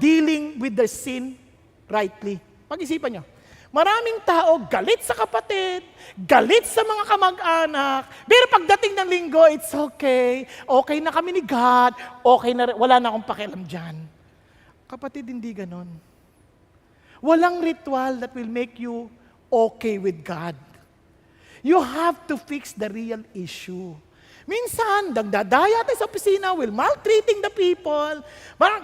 dealing with their sin rightly. Pag-isipan nyo. Maraming tao galit sa kapatid, galit sa mga kamag-anak, pero pagdating ng linggo, it's okay. Okay na kami ni God, okay na, wala na akong pakialam dyan. Kapatid, hindi ganon. Walang ritual that will make you okay with God. You have to fix the real issue. Minsan, nagdadaya tayo sa opisina, will maltreating the people,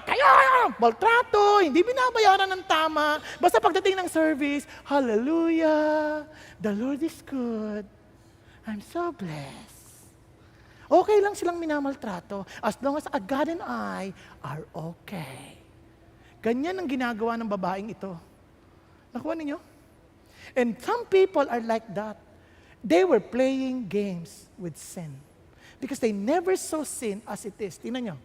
kayo, maltrato, hindi binabayaran ng tama. Basta pagdating ng service, hallelujah, the Lord is good. I'm so blessed. Okay lang silang minamaltrato as long as God and I are okay. Ganyan ang ginagawa ng babaeng ito. Nakuha ninyo? And some people are like that. They were playing games with sin. Because they never saw sin as it is. Tingnan nyo.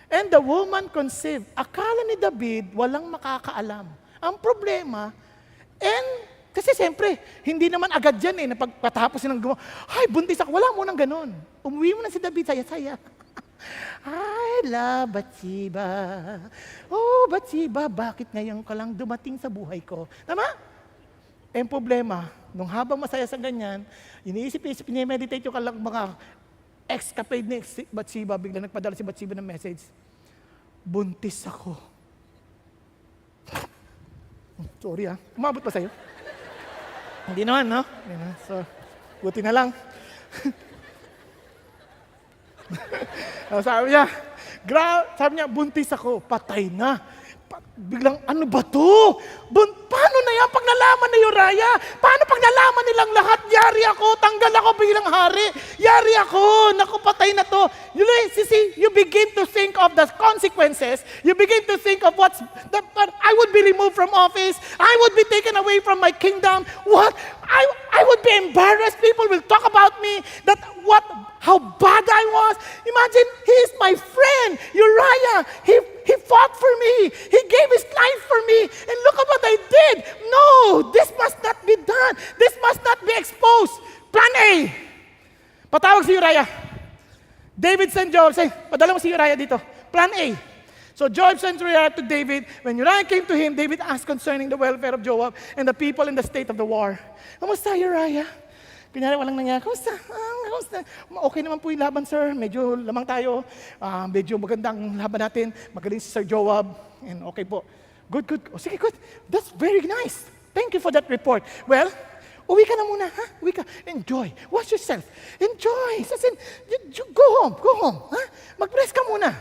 And the woman conceived. Akala ni David, walang makakaalam. Ang problema, kasi siyempre, hindi naman agad yan na pagkatapos ng gumawa, ay, buntis ako. Wala mo nang ganun. Umuwi mo na si David, saya-saya. I love Bathsheba. Oh, Bathsheba, bakit ngayon ka lang dumating sa buhay ko? Tama? Ang problema, nung habang masaya sa ganyan, iniisip-isip, meditate yung kalang mga ex-kapatid ni Bathsheba, biglang nagpadala si Bathsheba ng message, buntis ako. Sorry umabot pa sa'yo? Hindi naman, no? So, buti na lang. Sabi niya, buntis ako, patay na. Biglang, ano ba to? Paano na yan pag nalaman ni Uriah? Paano pag nalaman nilang lahat, yari ako, tanggal ako bilang hari, yari ako, naku, patay na to. You begin to think of the consequences. You begin to think of I would be removed from office. I would be taken away from my kingdom. What? I would be embarrassed. People will talk about me how bad I was. Imagine, he is my friend, Uriah. He fought for me. He gave his life for me. And look at what I did. No, this must not be done. This must not be exposed. Plan A. Patawag si Uriah. David sent Joab, say, padala mo si Uriah dito. Plan A. So Joab sent Uriah to David. When Uriah came to him, David asked concerning the welfare of Joab and the people in the state of the war. Kamusta, Uriah? Kunyari, walang nangyari. Kamusta? Okay naman po yung laban, sir. Medyo lamang tayo. Medyo magandang laban natin. Magaling si Sir Joab. And okay po. Good. O, sige, good. That's very nice. Thank you for that report. Well, uwi ka na muna, ha? Uwi ka. Enjoy. Watch yourself. Enjoy. Go home. Ha? Mag-rest ka muna.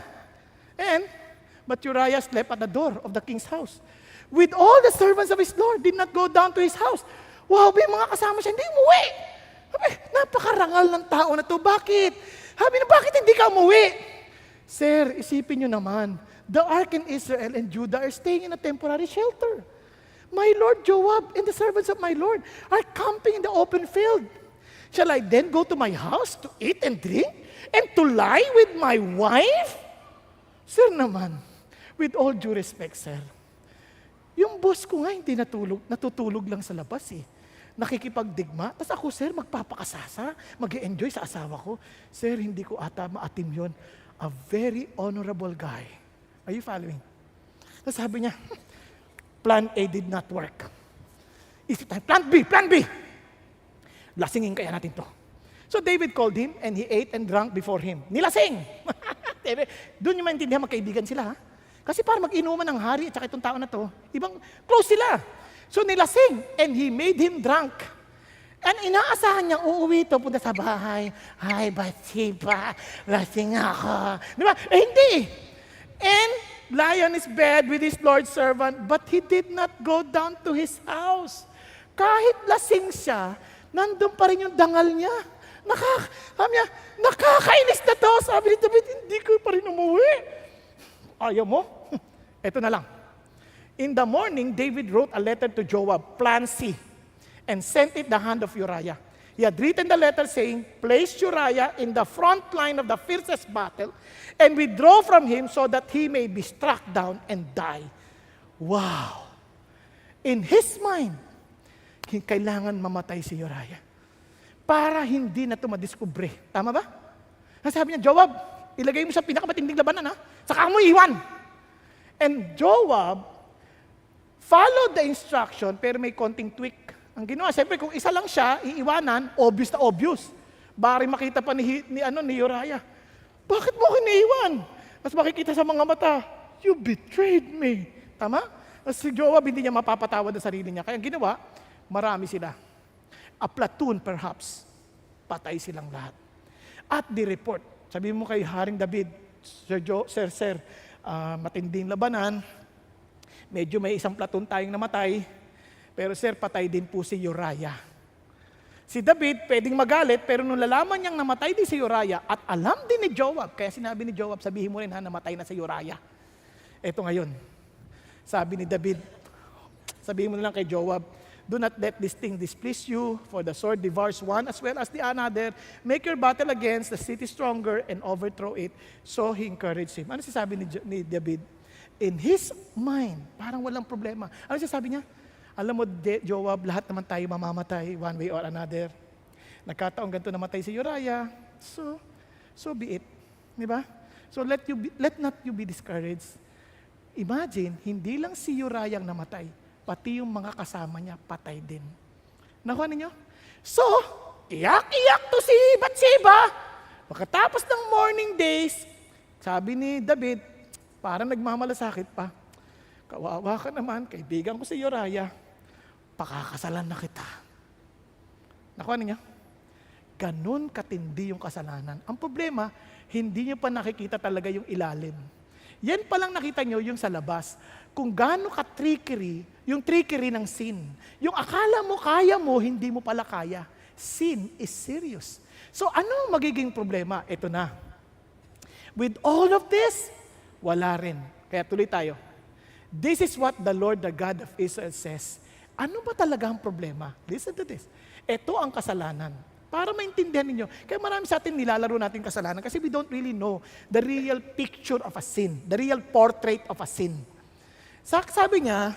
But Uriah slept at the door of the king's house. With all the servants of his Lord, did not go down to his house. Wow, yung mga kasama siya, hindi umuwi. Napakarangal ng tao na to. Bakit? Bakit hindi ka umuwi? Sir, isipin nyo naman, the ark in Israel and Judah are staying in a temporary shelter. My Lord Joab and the servants of my Lord are camping in the open field. Shall I then go to my house to eat and drink and to lie with my wife? Sir naman, with all due respect, sir, yung boss ko nga hindi natutulog lang sa labas nakikipagdigma. Tapos ako, sir, magpapakasasa, mag-enjoy sa asawa ko. Sir, hindi ko ata maatim yun. A very honorable guy. Are you following? Tapos sabi niya, plan A did not work. Isip tayo, plan B, plan B. Lasingin kaya natin to. So David called him and he ate and drank before him. Nilasing! Doon yung maintindihan, magkaibigan sila. Ha? Kasi para mag-inuman ng hari at saka itong tao na to, ibang close sila. So nilasing and he made him drunk. And inaasahan niyang uuwi ito, punta sa bahay. Hi, Bathsheba, lasing ako. Di ba? Eh hindi. And lie on his bed with his Lord's servant, but he did not go down to his house. Kahit lasing siya, nandun pa rin yung dangal niya. Sabi niya, nakakainis na to. Sabi ni David, hindi ko pa rin umuwi. Ayaw mo? Ito na lang. In the morning, David wrote a letter to Joab, plan C, and sent it the hand of Uriah. He had written the letter saying, place Uriah in the front line of the fiercest battle and withdraw from him so that he may be struck down and die. Wow! In his mind, kailangan mamatay si Uriah para hindi na ito madiskubre. Tama ba? Sabi niya, Joab, ilagay mo sa pinakamatinding labanan, ha? Saka mo iwan. And Joab followed the instruction, pero may konting tweak. Ang ginawa, siyempre, kung isa lang siya, iiwanan, obvious na obvious. Bari makita pa ni Uriah. Bakit mo ko iniiwan? Mas makikita sa mga mata, you betrayed me. Tama? As si Joab, hindi niya mapapatawad ang sarili niya. Kaya ang ginawa, marami sila. A platoon perhaps, patay silang lahat. At the report, sabi mo kay Haring David, Sir, matinding labanan, medyo may isang platoon tayong namatay, pero sir, patay din po si Uriah. Si David, pwedeng magalit, pero nung lalaman niyang namatay din si Uriah, at alam din ni Joab, kaya sinabi ni Joab, sabihin mo rin ha, namatay na si Uriah. Eto ngayon, sabi ni David, sabihin mo na lang kay Joab, do not let this thing displease you, for the sword devours one as well as the another. Make your battle against the city stronger and overthrow it. So he encouraged him. Ano sabi ni David? In his mind, parang walang problema. Ano sabi niya? Alam mo, Joab, lahat naman tayo mamamatay one way or another. Nagkataong ganito namatay si Uriah. So be it. Di ba? So let not you be discouraged. Imagine, hindi lang si Uriah ang namatay, pati yung mga kasama niya, patay din. Nakuha ninyo? So, iyak-iyak to si Bathsheba. Pagkatapos ng morning days, sabi ni David, parang nagmamalasakit pa. Kawawa ka naman, kaibigan ko si Uriah, pakakasalan na kita. Nakuha ninyo? Ganun katindi yung kasalanan. Ang problema, hindi nyo pa nakikita talaga yung ilalim. Yan palang nakita nyo yung sa labas. Kung gaano ka-trickery, yung trickery ng sin. Yung akala mo kaya mo, hindi mo pala kaya. Sin is serious. So ano magiging problema? Ito na. With all of this, wala rin. Kaya tuloy tayo. This is what the Lord, the God of Israel says. Ano ba talaga ang problema? Listen to this. Ito ang kasalanan. Para maintindihan ninyo. Kaya marami sa atin nilalaro natin kasalanan kasi we don't really know the real picture of a sin, the real portrait of a sin. Sabi niya,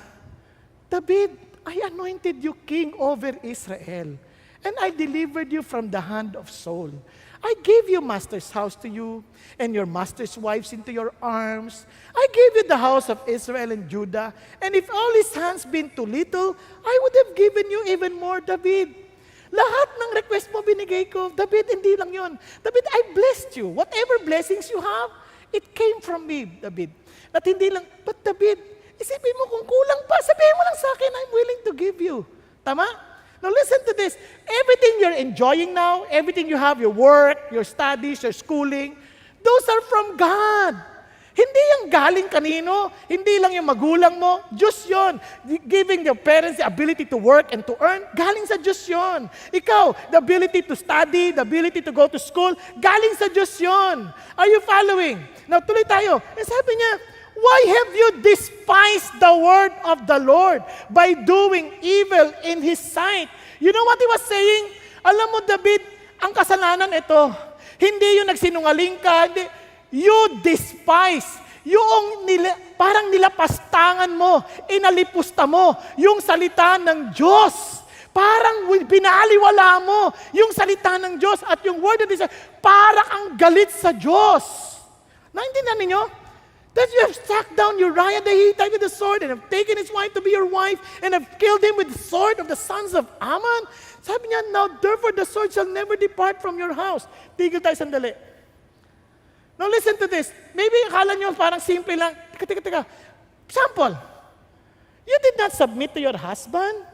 David, I anointed you king over Israel, and I delivered you from the hand of Saul. I gave your master's house to you, and your master's wives into your arms. I gave you the house of Israel and Judah, and if all his hands been too little, I would have given you even more, David. Lahat ng request mo binigay ko. David, hindi lang yon. David, I blessed you. Whatever blessings you have, it came from me, David. At hindi lang, but David, isipin mo kung kulang pa, sabihin mo lang sa akin, I'm willing to give you. Tama? Now listen to this. Everything you're enjoying now, everything you have, your work, your studies, your schooling, those are from God. Hindi yung galing kanino, hindi lang yung magulang mo, Diyos yun. Giving your parents the ability to work and to earn, galing sa Diyos yun. Ikaw, the ability to study, the ability to go to school, galing sa Diyos yun. Are you following? Now, tuloy tayo. Sabi niya, why have you despised the word of the Lord by doing evil in His sight? You know what he was saying? Alam mo, David, ang kasalanan ito, hindi yung nagsinungaling ka, hindi. You despise. Yung parang nilapastangan mo, inalipusta mo, yung salita ng Diyos. Parang binaliwala mo yung salita ng Diyos at yung word of this, parang ang galit sa Diyos. Naintindihan ninyo? That you have struck down Uriah the Hittite with the sword and have taken his wife to be your wife and have killed him with the sword of the sons of Ammon? Sabi niya, now therefore the sword shall never depart from your house. Tigil tayo sandali. Now listen to this. Maybe akala niyo parang simple lang. Teka. Example. You did not submit to your husband?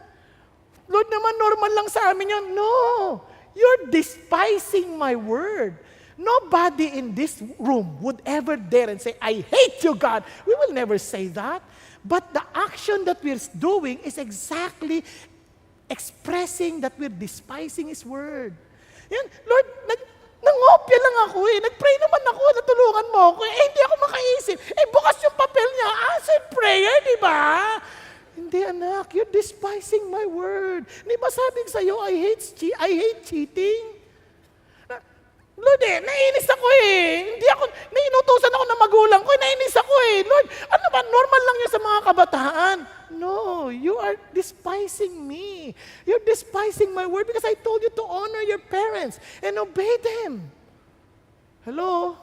Lord naman, normal lang sa amin yun. No. You're despising my word. Nobody in this room would ever dare and say, I hate you, God. We will never say that. But the action that we're doing is exactly expressing that we're despising His word. Yan, Lord, nangopya lang ako eh. Nag-pray naman ako, natulungan mo ako. Hindi ako makaisip. Bukas yung papel niya. Answered prayer, di ba? Hindi, anak. You're despising my word. Di ba sabing sa'yo, I hate cheating? Lord, naiinis ako eh. Inutusan ako ng magulang ko, naiinis ako eh. Lord, ano ba, normal lang yun sa mga kabataan. No, you are despising me. You're despising my word because I told you to honor your parents and obey them. Hello?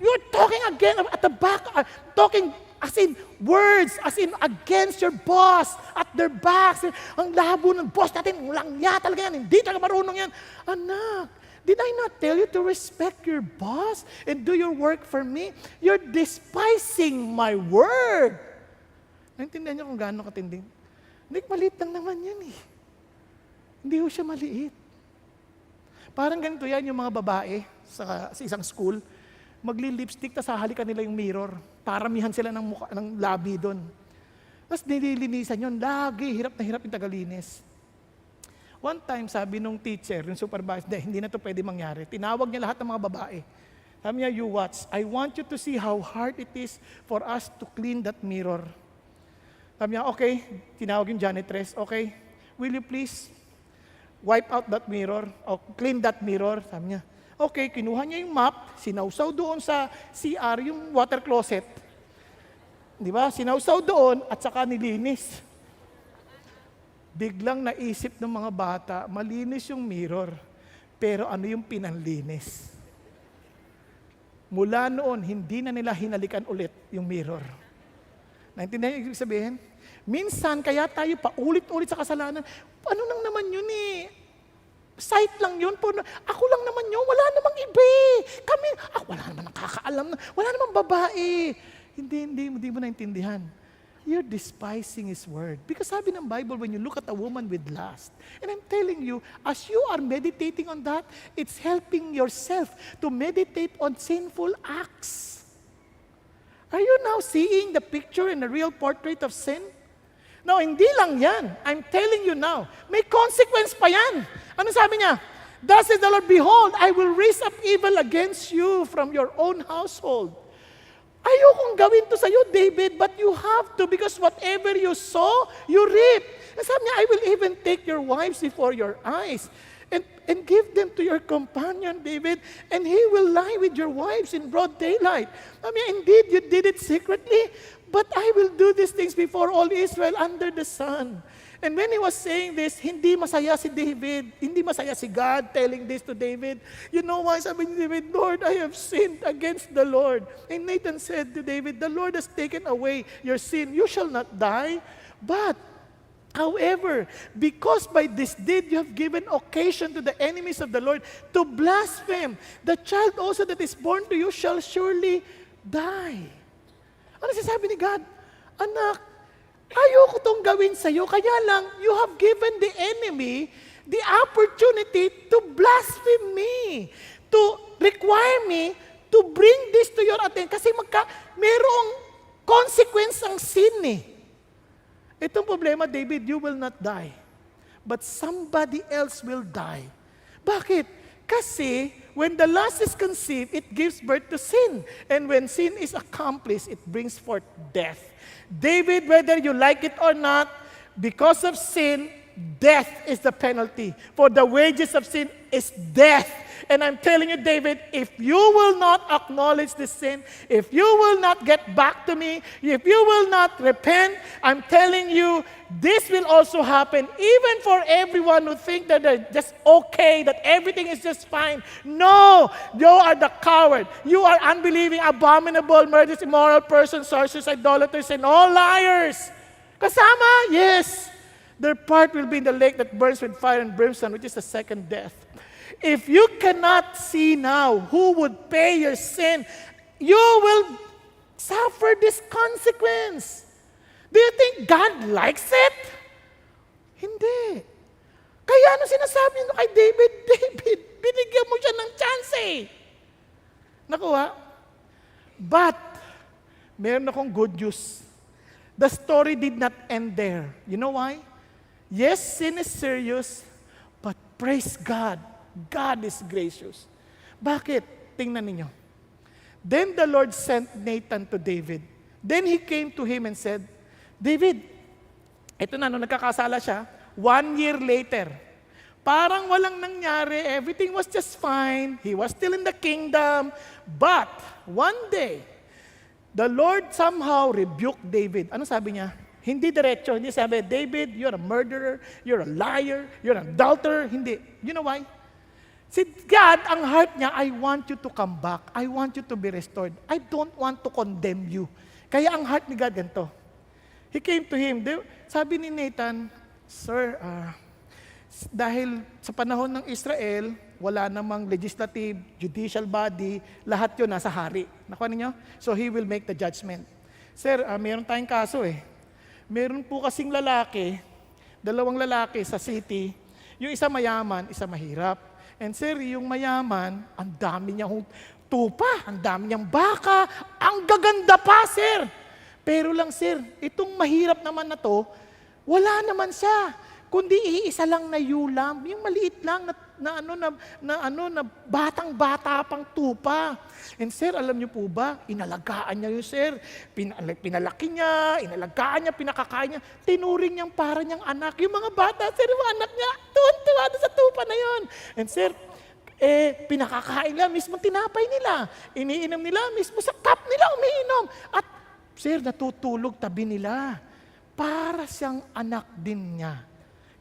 You're talking again at the back, talking as in words, as in against your boss, at their backs. Ang labo ng boss natin, walang niya talaga yan, hindi talaga marunong yan. Anak, did I not tell you to respect your boss and do your work for me? You're despising my word. Naintindihan niyo kung gaano katinding? Hindi, maliit lang naman yan eh. Hindi ho siya maliit. Parang ganito yan yung mga babae sa isang school, magli-lipstick, tas hahalikan nila yung mirror. Paramihan sila ng labi doon. Tapos nililinisan yun. Lagi, hirap na hirap yung tagalinis. One time, sabi nung teacher, yung supervisor, hindi na to pwede mangyari. Tinawag niya lahat ng mga babae. Sabi niya, you watch. I want you to see how hard it is for us to clean that mirror. Sabi niya, okay. Tinawag yung janitress. Okay, will you please wipe out that mirror? O clean that mirror? Sabi niya, okay. Kinuha niya yung mop, sinawsaw doon sa CR, yung water closet. Di ba? Sinawsaw doon at saka nilinis. Biglang naisip ng mga bata, malinis yung mirror, pero ano yung pinanlinis? Mula noon, hindi na nila hinalikan ulit yung mirror. Naintindihan yung ibig sabihin? Minsan, kaya tayo paulit-ulit sa kasalanan, ano nang naman yun eh? Sight lang yun. Ako lang naman yun. Wala namang iba eh. Wala naman nakakaalam na. Wala namang babae. Hindi mo naintindihan. You're despising His word. Because sabi ng Bible, when you look at a woman with lust, and I'm telling you, as you are meditating on that, it's helping yourself to meditate on sinful acts. Are you now seeing the picture and the real portrait of sin? No, hindi lang yan. I'm telling you now, may consequence pa yan. Ano sabi niya? Thus says the Lord, behold, I will raise up evil against you from your own household. Ayokong gawin to sa'yo, David, but you have to because whatever you sow, you reap. And sabi niya, I will even take your wives before your eyes and give them to your companion, David, and he will lie with your wives in broad daylight. I mean, indeed, you did it secretly, but I will do these things before all Israel under the sun. And when he was saying this, hindi masaya si David, hindi masaya si God telling this to David. You know why? Sabi ni David, Lord, I have sinned against the Lord. And Nathan said to David, the Lord has taken away your sin. You shall not die. But, however, because by this deed you have given occasion to the enemies of the Lord to blaspheme, the child also that is born to you shall surely die. Ano sasabi ni God? Anak, ayoko tong gawin sa'yo, kaya lang, you have given the enemy the opportunity to blaspheme me, to require me to bring this to your attention. Kasi merong consequence ang sin eh. Itong problema, David, you will not die. But somebody else will die. Bakit? Kasi when the lust is conceived, it gives birth to sin. And when sin is accomplished, it brings forth death. David, whether you like it or not, because of sin, death is the penalty. For the wages of sin is death. And I'm telling you, David, if you will not acknowledge this sin, if you will not get back to me, if you will not repent, I'm telling you, this will also happen even for everyone who think that they're just okay, that everything is just fine. No, you are the coward. You are unbelieving, abominable, murderous, immoral persons, sorcerers, idolaters, and all liars. Kasama, yes. Their part will be in the lake that burns with fire and brimstone, which is the second death. If you cannot see now who would pay your sin, you will suffer this consequence. Do you think God likes it? Hindi. Kaya ano sinasabi niyo kay David? David, binigyan mo siya ng chance eh. Nakuha? But, meron akong good news. The story did not end there. You know why? Yes, sin is serious, but praise God. God is gracious. Bakit? Tingnan ninyo. Then the Lord sent Nathan to David. Then he came to him and said, David, ito na, nung nagkakasala siya, 1 year later, parang walang nangyari, everything was just fine, he was still in the kingdom, but one day, the Lord somehow rebuked David. Ano sabi niya? Hindi diretso, hindi sabi, David, you're a murderer, you're a liar, you're an adulterer. Hindi. You know why? Si God, ang heart niya, I want you to come back. I want you to be restored. I don't want to condemn you. Kaya ang heart ni God ganito. He came to him. Sabi ni Nathan, Sir, dahil sa panahon ng Israel, wala namang legislative, judicial body, lahat yun nasa hari. Nakuha ninyo? So he will make the judgment. Sir, meron tayong kaso eh. Meron po kasing lalaki, 2 lalaki sa city, yung isa mayaman, isa mahirap. And sir, yung mayaman, ang dami niyang tupa, ang dami niyang baka, ang gaganda pa, sir. Pero lang, sir, itong mahirap naman na to, wala naman siya. Kundi iisa lang na yulam, yung maliit lang na batang-bata pang tupa. And sir, alam niyo po ba, inalagaan niya yung sir, pinalaki niya, inalagaan niya, pinakakain niya, tinuring niyang para niyang anak. Yung mga bata, sir, yung anak niya, tuwan-tuwa sa tupa na yun. And sir, pinakakain nila, mismo tinapay nila, iniinom nila, mismo sa cup nila umiinom. At sir, natutulog tabi nila. Para siyang anak din niya.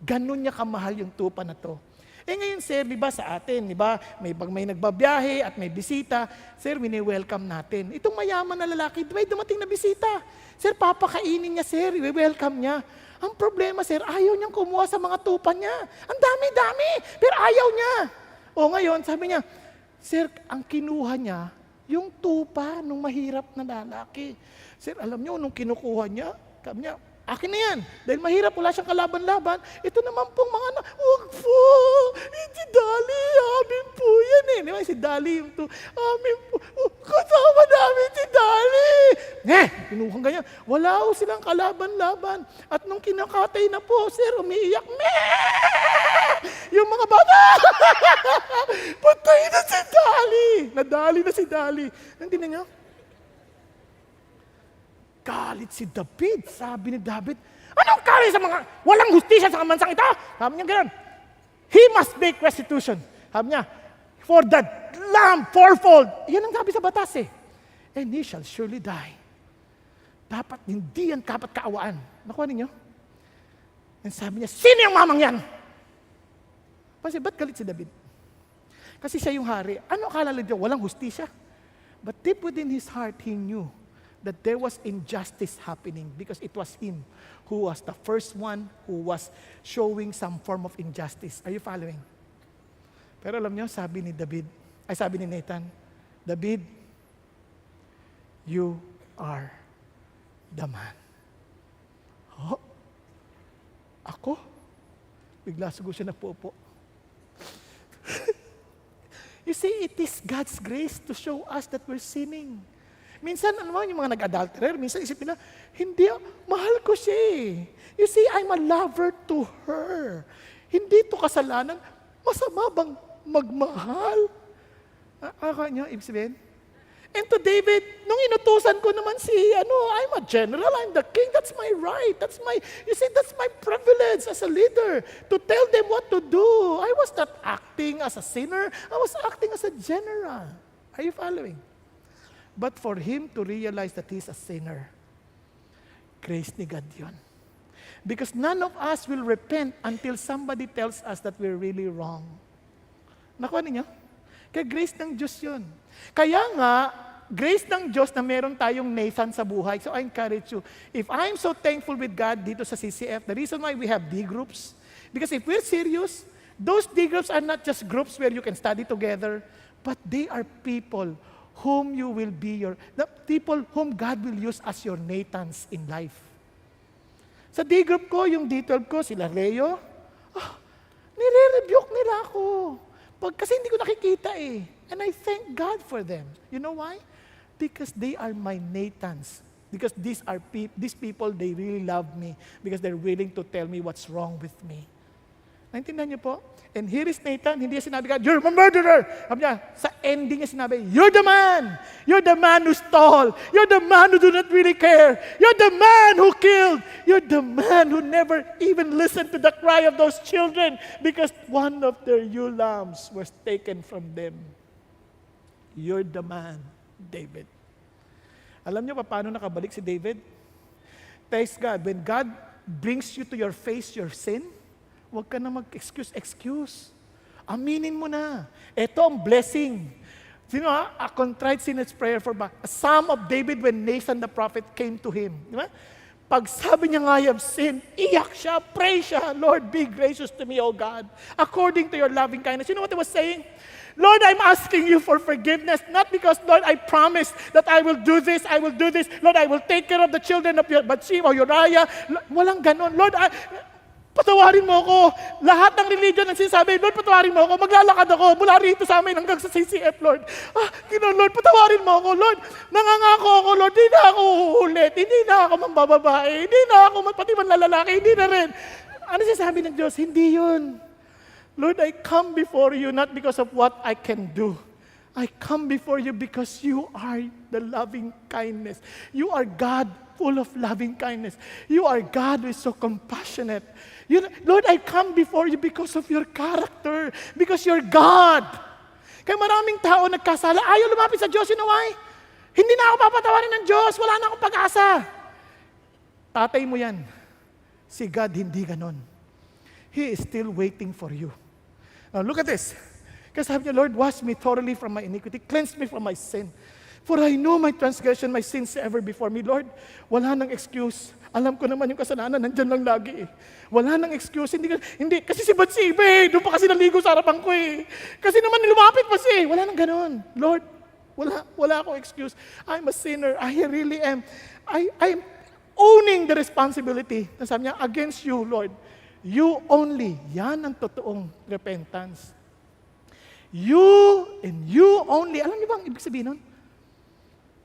Ganun niya kamahal yung tupa na to. Ngayon, sir, di ba sa atin, di ba, may nagbabiyahe at may bisita, sir, wini-welcome natin. Itong mayaman na lalaki, may dumating na bisita. Sir, papakainin niya, sir, i-welcome niya. Ang problema, sir, ayaw niyang kumuha sa mga tupa niya. Ang dami-dami, pero ayaw niya. O ngayon, sabi niya, sir, ang kinuha niya, yung tupa ng mahirap na lalaki. Sir, alam niyo, nung kinukuha niya, sabi niya, akin na yan. Dahil mahirap, wala siyang kalaban-laban. Ito naman pong mga huwag po, si Dali, amin po yan eh. Di ba, si Dali yung to, amin po, kasama namin si Dali. Kinuhang ganyan. Wala ho silang kalaban-laban. At nung kinakatay na po, sir, umiiyak, yung mga bata, patay na si Dali. Nadali na si Dali. Nandiyan niya, galit si David. Sabi ni David, anong galit sa mga walang hustisya sa kamansang ito? Sabi niya gano'n, he must make restitution. Sabi niya, for the lamb fourfold. Yan ang sabi sa batas eh. And he shall surely die. Dapat hindi yan dapat kaawaan. Nakuha ninyo? And sabi niya, sino yung mamang yan? Kasi ba't galit si David? Kasi siya yung hari. Ano akala nila? Walang hustisya. But deep within his heart, he knew that there was injustice happening because it was him who was the first one who was showing some form of injustice. Are you following? Pero alam niyo, sabi ni Nathan, David, you are the man. Oh, ako? Bigla siguro siya napupo. You see, it is God's grace to show us that we're sinning. Minsan, yung mga nag-adulterer, minsan isipin na, hindi, mahal ko siya eh. You see, I'm a lover to her. Hindi to kasalanan. Masama bang magmahal? Akala niyo, ibig sabihin? And to David, nung inutusan ko naman I'm a general, I'm the king, that's my right. That's my privilege as a leader to tell them what to do. I was not acting as a sinner, I was acting as a general. Are you following? But for him to realize that he's a sinner, grace ni God yun. Because none of us will repent until somebody tells us that we're really wrong. Nakuha ninyo? Kaya grace ng Diyos yun. Kaya nga, grace ng Diyos na meron tayong Nathan sa buhay. So I encourage you, if I'm so thankful with God dito sa CCF, the reason why we have D groups, because if we're serious, those D groups are not just groups where you can study together, but they are people whom you will be the people whom God will use as your Nathans in life. Sa D group ko, yung D12 ko, sila Leo, nire-rebuke nila ako. Kasi hindi ko nakikita eh. And I thank God for them. You know why? Because they are my Nathans. Because these people, they really love me. Because they're willing to tell me what's wrong with me. Naintindihan niyo po? And here is Nathan, hindi niya sinabi, God, you're a murderer. Sabi niya, sa ending niya sinabi, you're the man. You're the man who stole. You're the man who do not really care. You're the man who killed. You're the man who never even listened to the cry of those children because one of their ewe lambs was taken from them. You're the man, David. Alam niyo pa paano nakabalik si David? Thanks God, when God brings you to your face your sin, huwag ka na mag-excuse. Aminin mo na. Ito ang blessing. A contrite sinner's prayer for back. A psalm of David when Nathan the prophet came to him. Di ba? Pag sabi niya nga, I have sinned, iyak siya, pray siya, Lord, be gracious to me, O God, according to your loving kindness. You know what he was saying? Lord, I'm asking you for forgiveness, not because, Lord, I promised that I will do this. Lord, I will take care of the children of Bathsheba or Uriah. Walang ganon. Lord, patawarin mo ako. Lahat ng religion ang sinasabi, Lord, patawarin mo ako. Maglalakad ako mula rito sa amin hanggang sa CCF, Lord. Lord, patawarin mo ako. Lord, nangangako ako, Lord, hindi na ako uulit. Hindi na ako mambababae. Hindi na ako pati man lalaki. Hindi na rin. Ano sinasabi ng Diyos? Hindi yun. Lord, I come before you not because of what I can do. I come before you because you are the loving kindness. You are God full of loving kindness. You are God who is so compassionate. Lord, I come before you because of your character, because you're God. Kaya maraming tao nagkasala, ayaw lumapit sa Diyos. You know why? Hindi na ako papatawarin ng Diyos. Wala na akong pag-asa. Tatay mo yan. Si God hindi ganon. He is still waiting for you. Now look at this. Kasi sabi niya, Lord, wash me thoroughly from my iniquity. Cleanse me from my sin. For I know my transgression, my sins ever before me. Lord, wala nang excuse. Alam ko naman yung kasalanan, nandyan lang lagi eh. Wala nang excuse. Hindi, kasi si Bathsheba eh. Doon pa kasi naligo sa harapan ko eh. Kasi naman lumapit pa siya eh. Wala nang ganon. Lord, wala akong excuse. I'm a sinner. I really am. I'm owning the responsibility. Sabi niya, against you, Lord. You only. Yan ang totoong repentance. You and you only. Alam niyo ba ang ibig sabihin nun?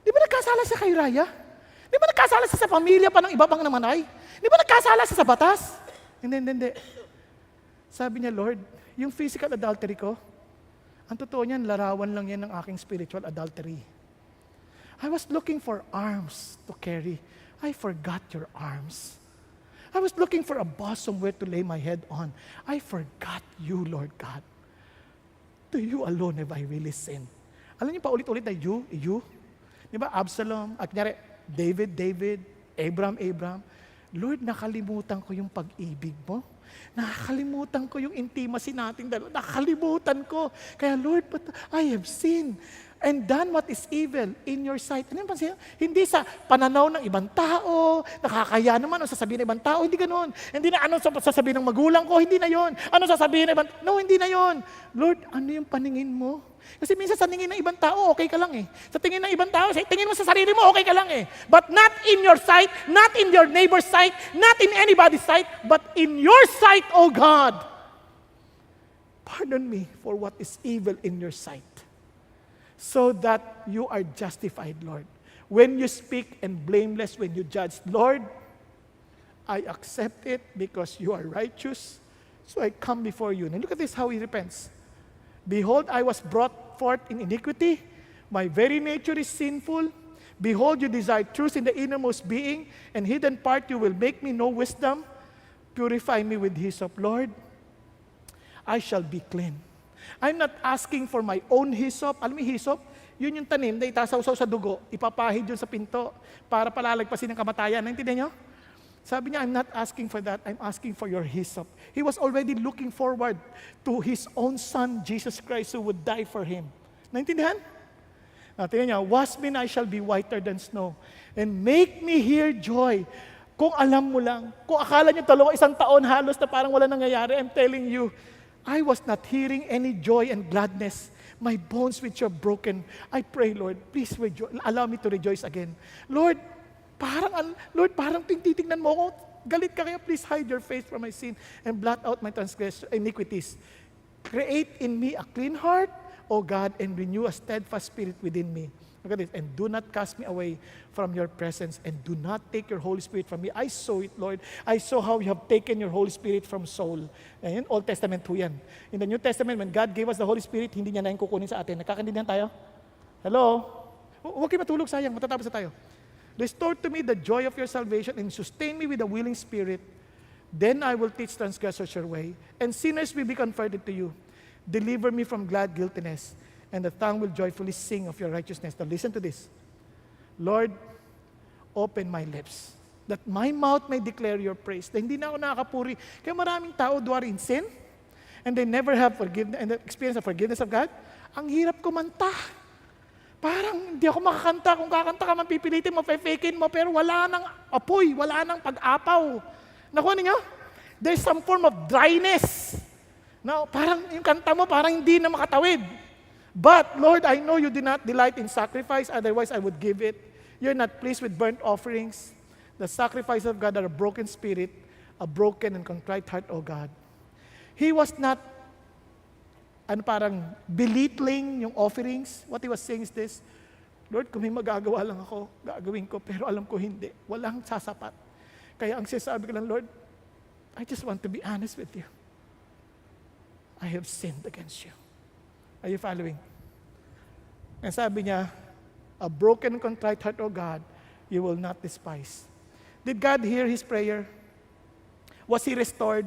Di ba nagkasala siya kay Uriah? Di ba nagkasala siya sa pamilya pa ng iba pang namanay? Di ba nagkasala siya sa batas? Hindi. Sabi niya, Lord, yung physical adultery ko, ang totoo niyan, larawan lang yan ng aking spiritual adultery. I was looking for arms to carry. I forgot your arms. I was looking for a boss somewhere to lay my head on. I forgot you, Lord God. To you alone have I really sinned. Alam niyo pa ulit-ulit na you. Di ba? Absalom, at kunyari, David, Abraham. Lord, nakalimutan ko yung pag-ibig mo. Nakalimutan ko yung intimacy nating dalawa. Nakalimutan ko. Kaya Lord, but I have sinned and done what is evil in your sight. Ano yung pansin? Hindi sa pananaw ng ibang tao, nakakaya naman ang sasabihin ng ibang tao, hindi ganoon. Hindi na ano sasabihin ng magulang ko, hindi na yon. Ano sasabihin ng ibang no, hindi na yon. Lord, ano yung paningin mo? Kasi minsan sa tingin ng ibang tao, okay ka lang eh. Sa tingin ng ibang tao, tingin mo sa sarili mo, okay ka lang eh. But not in your sight, not in your neighbor's sight, not in anybody's sight, but in your sight, O God. Pardon me for what is evil in your sight, so that you are justified, Lord. When you speak and blameless when you judge, Lord, I accept it because you are righteous, so I come before you. And look at this, how he repents. Behold, I was brought forth in iniquity. My very nature is sinful. Behold, you desire truth in the innermost being, and hidden part you will make me know wisdom. Purify me with hyssop. Lord, I shall be clean. I'm not asking for my own hyssop. Alam mo yung hyssop? Yun yung tanim na itasaw-saw sa dugo, ipapahid yun sa pinto para palalagpasin ng kamatayan. Naintindihan nyo? Sabi niya, I'm not asking for that. I'm asking for your hyssop. He was already looking forward to his own son, Jesus Christ, who would die for him. Naintindihan? Tingnan niya, wash me and I shall be whiter than snow. And make me hear joy. Kung alam mo lang, kung akala niyo isang taon halos na parang wala nangyayari, I'm telling you, I was not hearing any joy and gladness. My bones which are broken. I pray, Lord, please allow me to rejoice again. Lord, parang titingnan mo ako, galit ka kaya, please hide your face from my sin and blot out my iniquities. Create in me a clean heart, O God, and renew a steadfast spirit within me. Look at this. And do not cast me away from your presence, and do not take your Holy Spirit from me. I saw it, Lord. I saw how you have taken your Holy Spirit from Saul. And in Old Testament po yan. In the New Testament, when God gave us the Holy Spirit, hindi niya na yung kukunin sa atin. Nakakaintindihan tayo? Hello? Huwag kayo matulog, sayang. Matatapos na tayo. Restore to me the joy of your salvation, and sustain me with a willing spirit. Then I will teach transgressors your way, and sinners will be converted to you. Deliver me from glad guiltiness, and the tongue will joyfully sing of your righteousness. Now listen to this. Lord, open my lips, that my mouth may declare your praise. Na hindi na ako nakakapuri. Kaya maraming tao who are in sin, and they never have forgiveness and the experience of forgiveness of God. Ang hirap kumanta. Parang hindi ako makakanta. Kung kakanta ka man, pipilitin mo, fakein mo, pero wala nang apoy, wala nang pag-apaw. Nakuha niyo? There's some form of dryness. Now, parang yung kanta mo, parang hindi na makatawid. But, Lord, I know you do not delight in sacrifice, otherwise I would give it. You're not pleased with burnt offerings. The sacrifice of God are a broken spirit, a broken and contrite heart, O God. He was not, parang belittling yung offerings. What he was saying is this, Lord, kung may magagawa lang ako, gagawin ko, pero alam ko hindi. Walang sasapat. Kaya ang sinasabi ko lang, Lord, I just want to be honest with you. I have sinned against you. Are you following? And sabi niya, a broken and contrite heart, O God, you will not despise. Did God hear his prayer? Was he restored?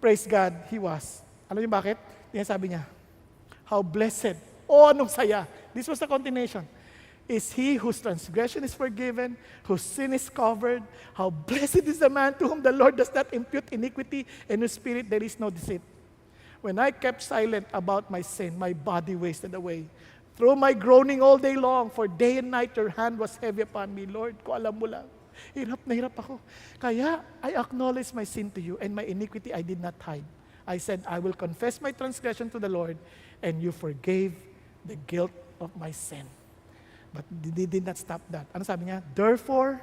Praise God, he was. Alam niyo bakit? Yan sabi niya, how blessed, anong saya. This was the continuation. Is he whose transgression is forgiven, whose sin is covered. How blessed is the man to whom the Lord does not impute iniquity, and whose spirit there is no deceit. When I kept silent about my sin, my body wasted away. Through my groaning all day long, for day and night your hand was heavy upon me. Lord, kung alam mo lang, hirap na hirap ako. Kaya I acknowledge my sin to you, and my iniquity I did not hide. I said, I will confess my transgression to the Lord, and you forgave the guilt of my sin. But they did not stop that. Ano sabi niya? Therefore,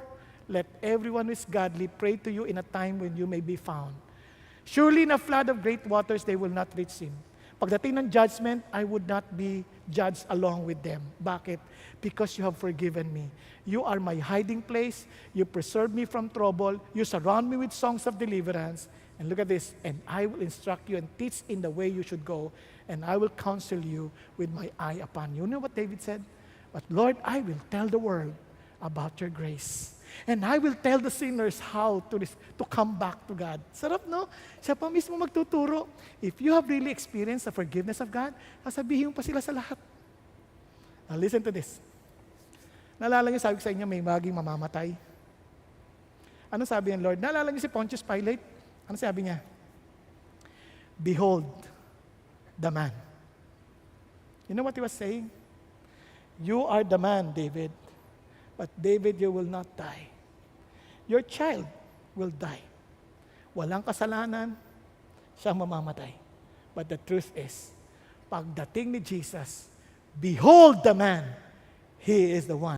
let everyone who is godly pray to you in a time when you may be found. Surely in a flood of great waters they will not reach him. Pagdating ng judgment, I would not be judged along with them. Bakit? Because you have forgiven me. You are my hiding place. You preserve me from trouble. You surround me with songs of deliverance. And look at this. And I will instruct you and teach in the way you should go. And I will counsel you with my eye upon you. You know what David said? But Lord, I will tell the world about your grace. And I will tell the sinners how to come back to God. Sarap, no? Siya pa mismo magtuturo. If you have really experienced the forgiveness of God, sasabihin mo pa sila sa lahat. Now listen to this. Naalala niyo, sabi ko sa inyo, may maging mamamatay. Ano sabi ng Lord? Naalala niyo si Pontius Pilate? Ano sabi niya? Behold, the man. You know what he was saying? You are the man, David. But David, you will not die. Your child will die. Walang kasalanan, siyang mamamatay. But the truth is, pagdating ni Jesus, behold the man, he is the one.